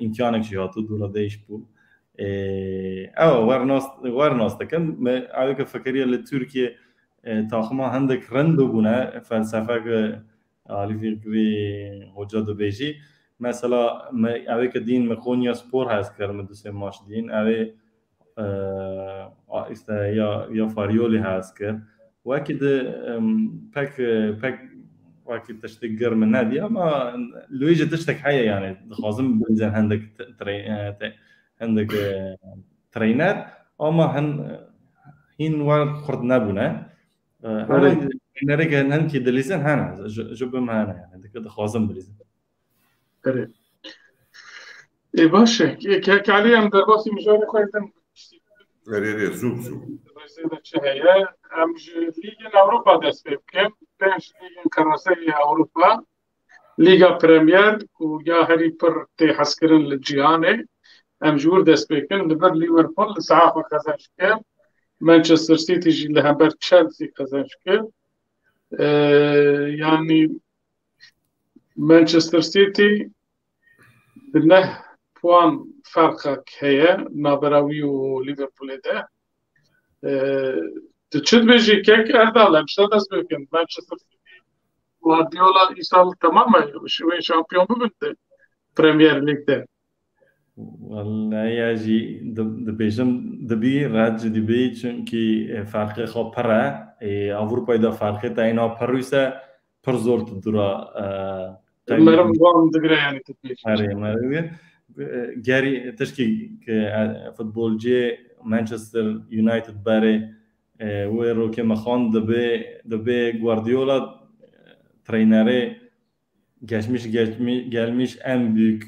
إمكانك جهاتو دولا ديش بو أو ورناس تكم أوك فكرية لتركيا تاخما عندك رندو بنا فلسفة عالي في وجود بيجي مثلا أوك دين مكونيا سبور هاس كرم دوسي ماش دين أوي يا فاريولي هاس كر وأكيد باك وأكيد تشتغل من نادي أما لويجي تشتك حياة يعني خازم بنزل عندك عندك ترينر أما هن وار خرد نبونا أنا نرجع نحكي دليزن هنا جبهم هنا يعني كده خازم دليزن.
إيه باشا كعلي أم درباسي مجاري خايتم.
زوب.
رئيسنا شهية أم ليجن أوروبا دست بكم بينش ليجن كراسي أوروبا ليجا بريمير ويا هري بر تحسكرن للجيانة أم جور دست بكم لبر ليفربول لسعافة كازانشكر مانشستر سيتي جي لها بر تشيلسي كازانشكر يعني مانشستر سيتي بنه بوان فرقك هي نابراوي وليفربول ده تشد بيجي كيك أردال مش دست بكم مانشستر سيتي وارديولا إيصال تماما شوي شامبيون ببنت بريمير ليج ده
والله ياجي دبيجم دبي راج دبي چونكي فرق خو پره اوروپا دا فرق تا اینا پروسه پر زور تدرا
مرم وان دغرا يعني تبيش
اري مرم جاري تشكي فوتبول جي مانشستر يونايتد باري ويرو كما خان دبي غوارديولا ترينري gelmiş en büyük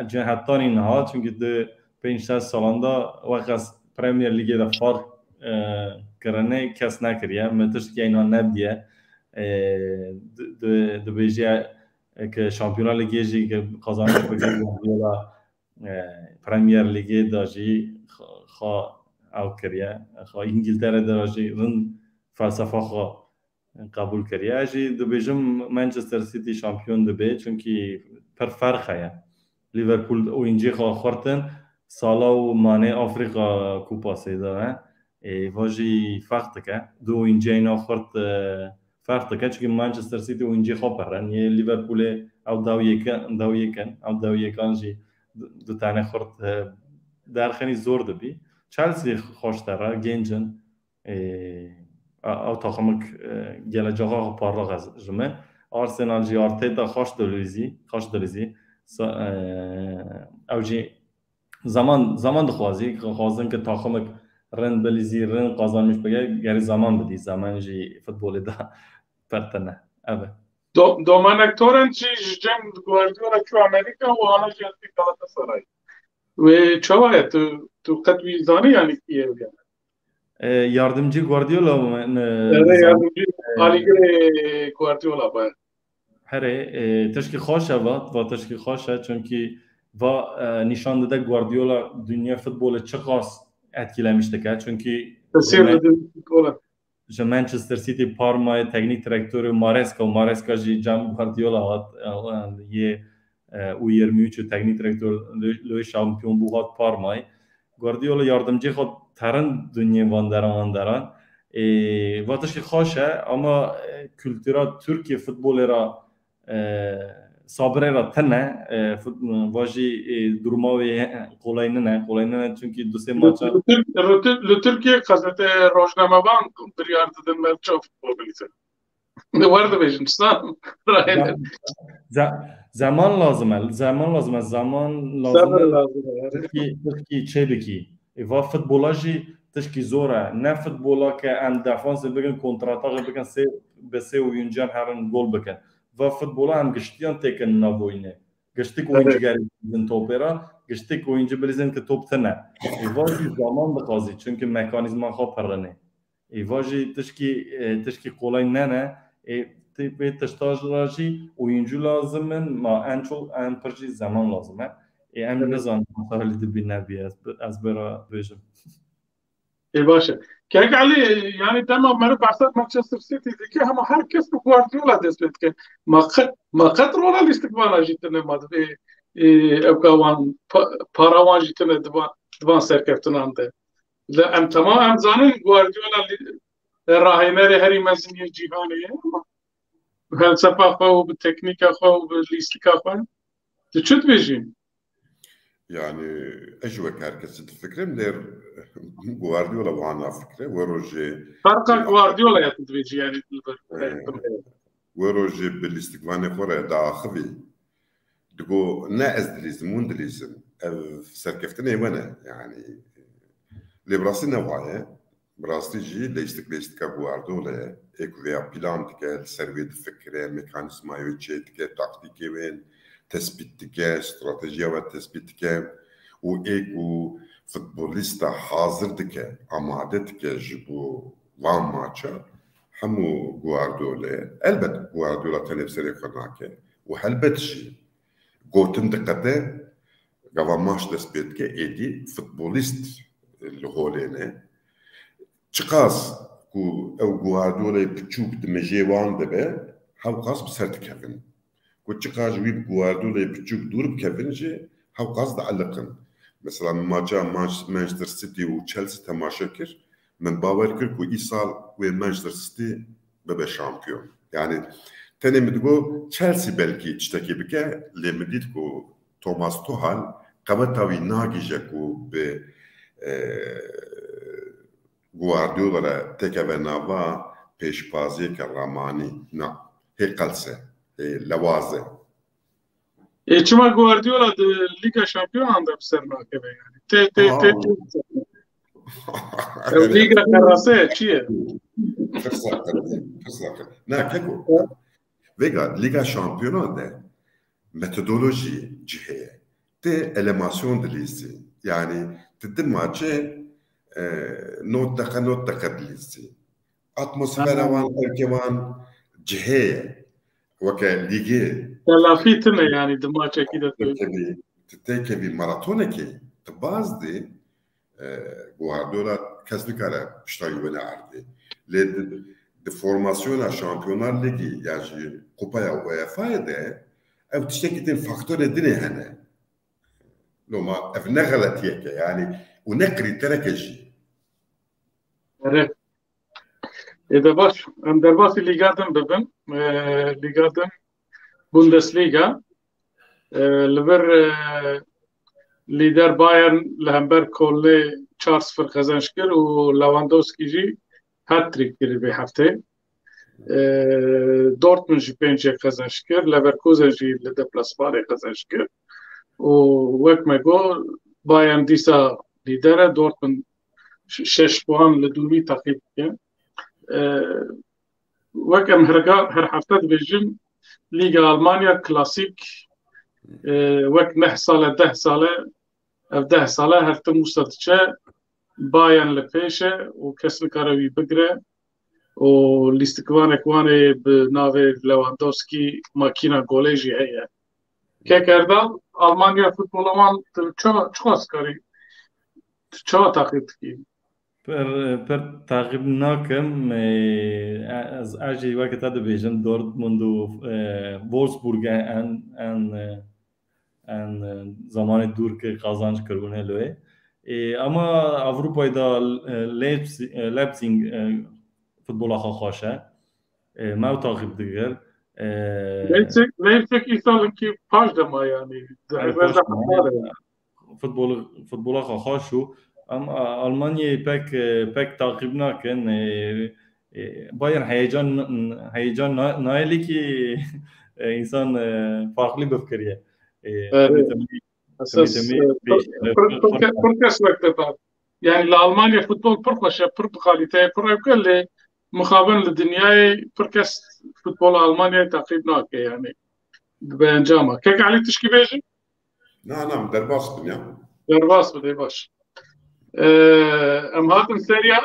cihattan inha çünkü de 5 salanda vaqas Premier Lig'e de fark karane kes nakriye metiş ki inan nebdiye de beje ki Şampiyonlar Ligi ki kazanmış bugün Premier Lig'e de ji kha av kiriye kha İngiltere'de de ji rın felsefe kha قبول کردی. اجی دو بیشم منچستر سیتی شامپیون دبی چونکی پر فرقه یا لیورپول اوینجی خورتن سالا و مانع آفریقا کوپا سیدا نه واجی فرق که دو اوینجی اینا خورد فرق که چونکی منچستر سیتی اوینجی خورن یه لیورپول او داو یکان جی دو تانه خورد در خنی زور دبی چلسی خوشتره گنجن او تاخمك geleceğe parlak jme Arsenal ji Arteta xoş dilizi او جی zaman دخوازی خوازن که تاخمك رن بلیزی رن قازانmış بگه گری zaman بدی zaman جی فوتبال دا پرتنه اوه
دومانك تورنتشي جيم جوارديولا شو أمريكا وأنا جالس غلطة سراي وشوية تو قد ويزاني يعني كيف يعني
yardımcı Guardiola
يعني علي جوارديولا باي
هره تشکی خوشه و تشکی خوشه چون که و نشان داده گواردیولا دنیا فوتبال چقدر etkilemişti که چون که
تسير الكورة
مانچستر سیتی پارما تکنیک تراکتور مارسکا جی جام گواردیولا هات یه او 23 تکنیک تراکتور لوی شامپیون بو هات پارما گواردیولا yardımcı خود ترن دنیا واندران و تشکی خوشه اما kültüra Türkiye futbolera sabrera tane vaji durma ve kolayına çünkü duse maça
Türkiye gazete Rojnamaban bir yardım ben çok futbolcu. Ne vardı beşincistan?
zaman lazım Türkiye çebeki va futbolajı tişki zora ne futbola ke em defansı bugün kontratağı bugün se oyuncular herin gol bakın ve futbola hem geçtiyan tekin navoyne geçtik oyuncu gelin topera geçtik oyuncu bilizin ki top tane vajı zaman da kazi çünkü mekanizma xaparane vajı tişki kolay ne tipe tiştajlarjı oyuncu lazımın ma en çok en perci zaman lazım em ne zaman halde bir nevi az bera vejim
باشا كيك علي يعني تمام ما بعثت مانشستر سيتي ذيك هم هركس بجوارديولا دسبت كان ما خطر ولا الاستقبال جيتنا ما في ابقى باراوان جيتنا دبان سركفتنا عند لا ام تمام ام زانن جوارديولا راهينري هري مزني جيهانيه هل سبا خو بالتكنيك خو بالاستيكا خو تشوت بيجين
يعني اجوك هركس الفكره مدير جوارديولا وانا فكره وروجي
فرق جوارديولا يا تدريجي يعني
وروجي بالاستقبال خورا داخلي دقو ناقز دليزم وندليزم سركفتني وانا يعني اللي براسي نوعيه براسي جي ليستك جوارديولا اكويا بلان تكال سيرفي فكره ميكانيزم يوتشي تكتيكي وين تثبيتك استراتيجيه وتثبيتك وايكو فوتبوليستا حاضرتك امادتك جبو وان ماتشا همو جوارديولا البت جوارديولا تنفسري خناك وهلبتشي قوتن دقته قوا ماتش تثبيتك ايدي فوتبوليست اللي هولينا تشقاس كو او جوارديولا بتشوك دمجيوان دبه هاو قاس بسرتكفن كنت قاجوي بجوارديولا بتشوك دور بكفنجي هاو قصد علقن مثلا ماتشا مانشستر سيتي وتشيلسي تماشاكر من باور كركو ايصال وين مانشستر سيتي ببا شامبيون يعني تاني مدقو تشيلسي بلكي تشتكي بك لمديتكو توماس توهال قمتاوي ناقي جاكو ب جوارديولا تكا نافا بيش بازي كراماني نا هي قلسه لوازه
چما گواردیولا د لیگا شامپیون هم در سرنا کبه يعني لیگا کراسه چیه
فرصه نه كيكو فيغا ليغا شامبيون ده ميثودولوجي جهه تي اليماسيون دليسي يعني تدماجه نوت دقه دليسي اتموسفيرا وان كمان جهه وكا ليغي
تلافيتنا يعني دماغ كده
تتكبي ماراثونكي تبازدي جوارديولا كسبك على شتاي ولا عردي de formasyona Şampiyonlar Ligi yani Kupaya UEFA'da ev tiştekitin faktör edine hene loma ev ne galatiyeke yani o ne kriterkeji
evet باش ام در باسی لیگادن ببن لیگادن بوندسلیگا لبر لیدر بایرن لهمبر کلی 4-0 kazanç kir و لواندوسکی جی هاتریک کری به هفته دورتموند جی 5 kazanç kir ليفركوزن جی لدپلاسمار kazanç kir و وقت ما گو بایرن دیسا لیدره دورتموند 6 puan لدومی تعقیب کن وكم هر حفتات بيجم لیگ آلمانیا کلاسیک وقت 9 ساله 10 ساله 10 ساله هر تم مستطيع باين لپیشه و کس نکاروی بگره و لیستکوان اکوانه به ناو لواندوسکی ماکینا گولیجی هیه که کردن آلمانیا فوتبولمان چه کاری چه تعقیب کی
پر تعقیب نکم از اجی وقت داده بیشتر دورتموند و وولفسبورگ ان زمان دور که قازانج کردونه لوه اما اروپای دا لیپزینگ فوتبال خواشه ما تعقیب دیگر
لیپزینگ ایسال کی پاش دما یعنی
فوتبال خواهشو اما آلمانی پک تعقیب نکن باید هیجان نایلی که انسان فرقلی بفکریه
پرکس وقت بعد يعني لألمانيا فوتبول برخشة بربخاليته برقل مخابن للدنيا بركس فوتبول ألمانيا تقريبا يعني بانجامه كيف عليك تشكي بيجي؟
نعم درباس بنيا
درباس بدي باش ام هاتم سيريا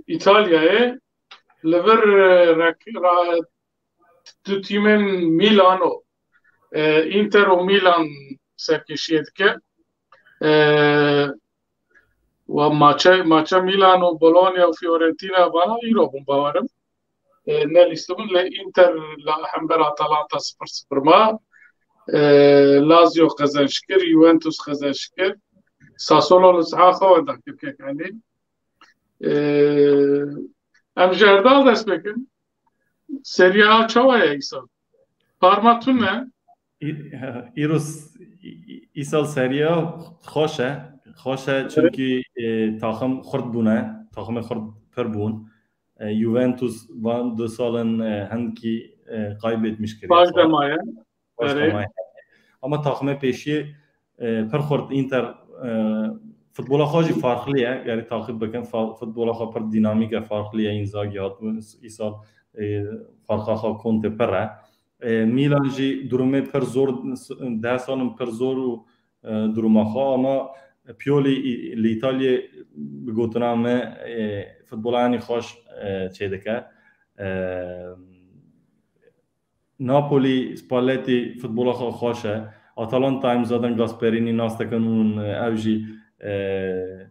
إيطاليا لفر دو تيمن ميلانو انتر وميلان سركشيدك وماتشا ميلان وبولونيا وفيورنتينا بانا يروحون باورم ناليستون لإنتر لحمبر أتلانتا 0-0 ما لازيو خزنشكر يوفنتوس خزنشكر ساسولو لسعاخه ودك كيف يعني ام جردال دست بکن سریا چواه ایسال پارماتون نه
ایسال سریا خوشه چونکی تاخم خرد بونه تاخم خرد پر بون یوونتوس وان 2 سالن هنکی kaybetmiş gibi.
Başlamaya.
Ama takımı peşi per xort Inter futbola xaji farklıya yani takip bakın futbola xo per dinamika farklıya Inzaghi hat isal farqa xo Conte pera Milan ji durumu per zor ده سالن per zor duruma xo ama Pioli l'Italia بگوتنامه futbolani خوش چیدکه ناپولی سپالتی فوتبال خوشه آتالانتا امزادن گاسپرینی ناستکنون اوجی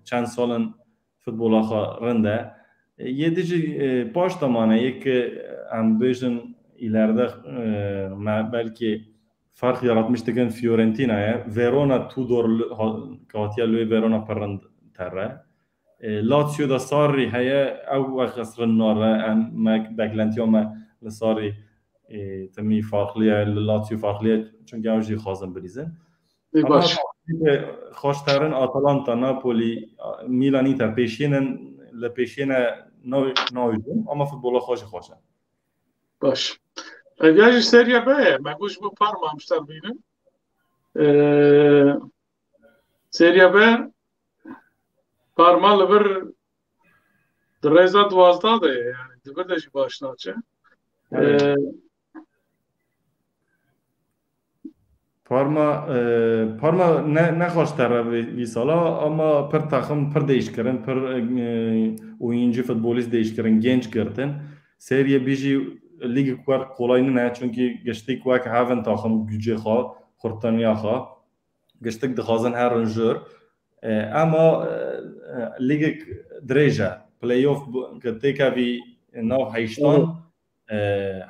چند سالن فوتبال رنده یه دیجی پاش تمانه یک امبیشن ileride belki fark yaratmıştıken Fiorentina'ya Verona Tudor Katiyalı Verona parand terre Lazio'da Sarri heye ev khasran nara mak beklentiyom Sarri تمی farklıya Lazio farklıya çünkü avcı xazın bilizin. Ama خوشترین آتالانتا ناپولی میلان اینتر پیشینه نویدون اما فوتبال خوشه.
باش. اگر سری B مگوش bu parmamışlar benim. Seri B parmalı bir dreza 12 da yani bir de başına açı.
Parma ne خوشتره وی سالا اما پر takım پر değişkirin per oyuncu futbolist değişkirin genç girdin. Seriye biji lig kuar kolayını ne çünkü geçtik kuak haven takım gücü ha kurtanya ha geçtik dixazın her oyuncu ama lig درجه playoff كتيكا في نوع هيشتان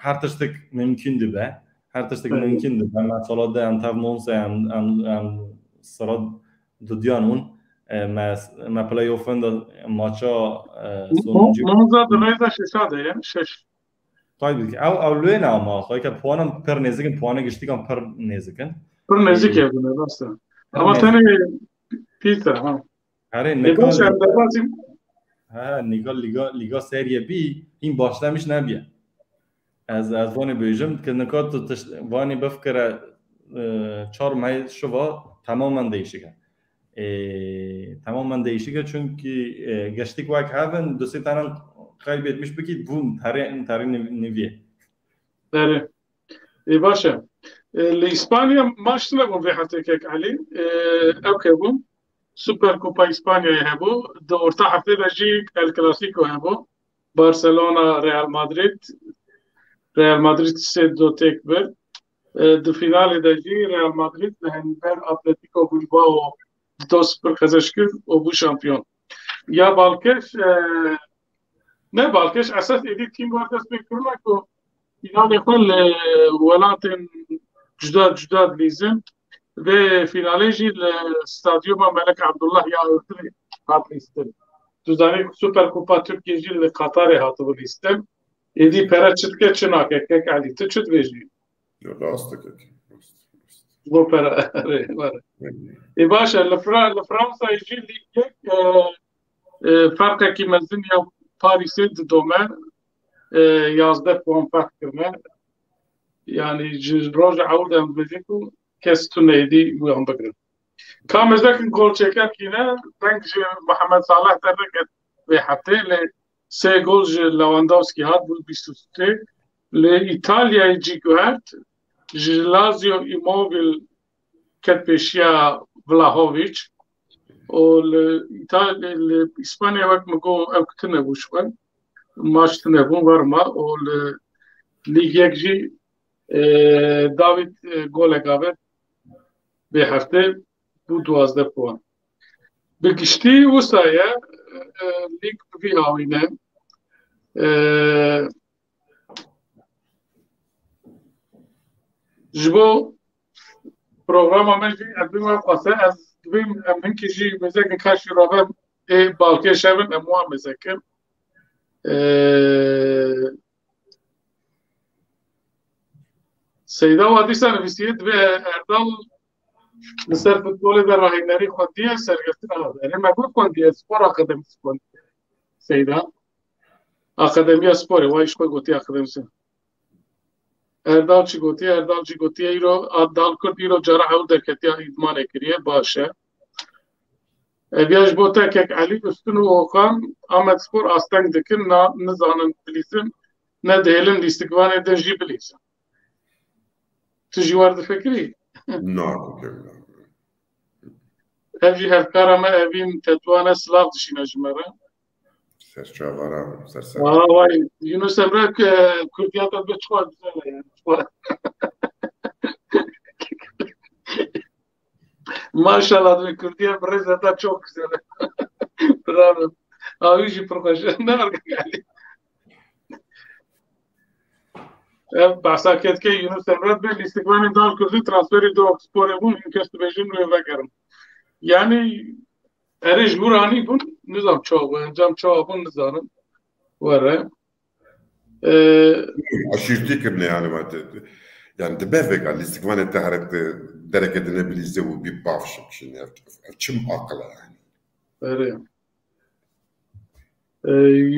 هر تشتك ممكن دبه هر تشتك ممكن دبه مع صلاة ده أم تفمونس أم صلاة دوديانون ما playoff'un da maça
sonuncu Monza درجه ششاده yani şeş
Tabii ki avluğuna ama hayka puanım per nezikin puanı geçtik ama per nezikin
per nezik yapın aslında ama tane Peter ha
Hare لیگا سری بی این başlamış نبیه از وانی بیجم که نکات وانی بفکره 4 ماه شوا tamamen değişik çünkü geçtik vak haven 2 tane kaybetmiş peki bu tarih neviye
داره باشه لإسبانيا ماش نبون في حتى كيك علي أو كيبون سوبر كوبا إسبانيا هبو دور تحت جيك الكلاسيكو هبو برشلونة ريال مدريد سيد دو تكبر دو فينال دجي ريال مدريد لهن بين أتلتيكو بلباو دو سوبر كازشكر وبو شامبيون يا بالكش نه بالكش أساس إدي تيم واردس بكرنا كو فينال يقول ولاتن جداد ليزم ve finale jî li stadyuma Melek Abdullah ya Örtülü hat lîstin. Tu zanî Süper Kupa Türkiye jî li Qatarê hatibû lîstin. Êdî pere çitke çi nake kek Elî tu çi dibêjî?
Rast dikek.
Bo pere ê baş e li Fransayê jî lîgek ferqekî mezin ya Parîsê didome 11 puan fark kirine. Yani ji roja ewr de em dibêjin ku kes tu neydi bu an bakın. Kamezdekin gol çekerkine ben Muhammed Salah dereket ve hatta le se gol Lewandowski hat bu 23 le İtalya'yı ciguert Lazio Immobile ket peşia Vlahovic o le İspanya bak mı go evktine bu şu an maçtine bu var mı o le ligekci David Golegabet به هفته بود 12 پوان به گشتی وسایه لیگ بی آوینه جبو پروگرام آمدی ابی ما قصه از بیم من کیجی مزاک کاشی رابم بالکه شبن اموان مزاکم سیدا وادی سنویسیت به اردال مثل فوتبال در راهنمایی خودیه سرگرمی نداره. یعنی مگه خودیه سپور آکادمی سپور سیدا آکادمی سپور وایش کوی گویی آکادمی سپور اردال چی گویی ایرو آدال کرد ایرو جرح او در کتیا ایدمان کریه باشه بیاش بوده که علی استونو اوکان آمد سپور آستنگ دکن نزانن بلیسن نه دهلن لیستگوان دنجی بلیسن تجوار فکری
نه
evji hevkara me evin tetwane silav dişîne ji me re.
Serçavara, serser.
Vay, Yunus Emre Kurdiya da bir çok güzel yani. Maşallah ve Kurdiya Brezilya da çok güzel. Bravo. Abi ji profesyonel geldi. Ev bahsa ketke Yunus Emre bir istikbali dal kurdu transferi do spor bun inkest bejin ve vekerim. Yani eriş burani bun nizam çoğu, cam çoğu bun nizanın var.
Aşirti kirne yani madde. Yani de bevega listikvan taharet derek edilebilizde bu bir bafşım şimdi. Çim akla yani.
Evet.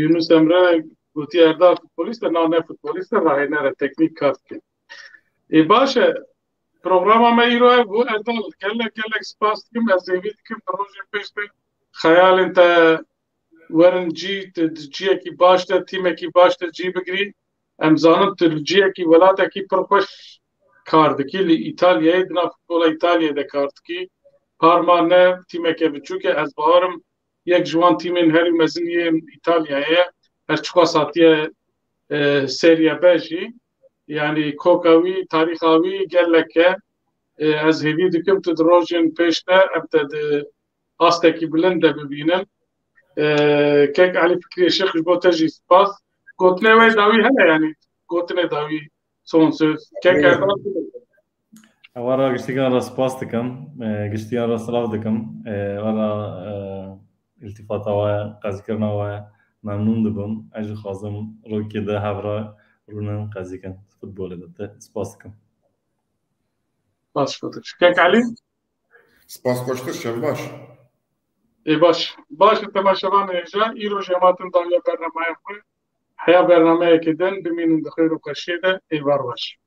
Yunus Emre Guti Erdal futbolist ne futbolist rahine teknik kartı. Başa programa me iro bu Erdal gelek spas kim azevit kim proje peşte hayalin ta ورن جی کی باشته تیم کی باشته جی بگری امزانم ترجیه کی ولاته کی پرپش کارد کی ایتالیای دنا فوتبال ایتالیا ده کارد کی پارما نه تیم کی بچو که از بارم یک جوان تیمین هری مزنی ایتالیای هر چقدر ساعتیه سریا باشی یعنی کوکاوی تاریخاوی گلکه از هیوی دکم تدروجن پیشته ابتد آستکی بلند ببینم كيك على فكرة الشيخ جبو تجي سباس قلت له وين داوي هلا يعني قلت له داوي صون سوس كيك
ورا قشتيان راس باستكم قشتيان راس لافدكم ورا التفاتا وقازكرنا وممنون دبم اجي خازم رو كده هفرا رونن قازيكن فوتبول ده سباستكم
باش كنت كيك علي
سپاس خوشتر شباش
باش تماشاوان اینجا ایرو جماعتن دانیا برنامه حیا برنامه که دن بمینن دخیر و کشیده ایوار باش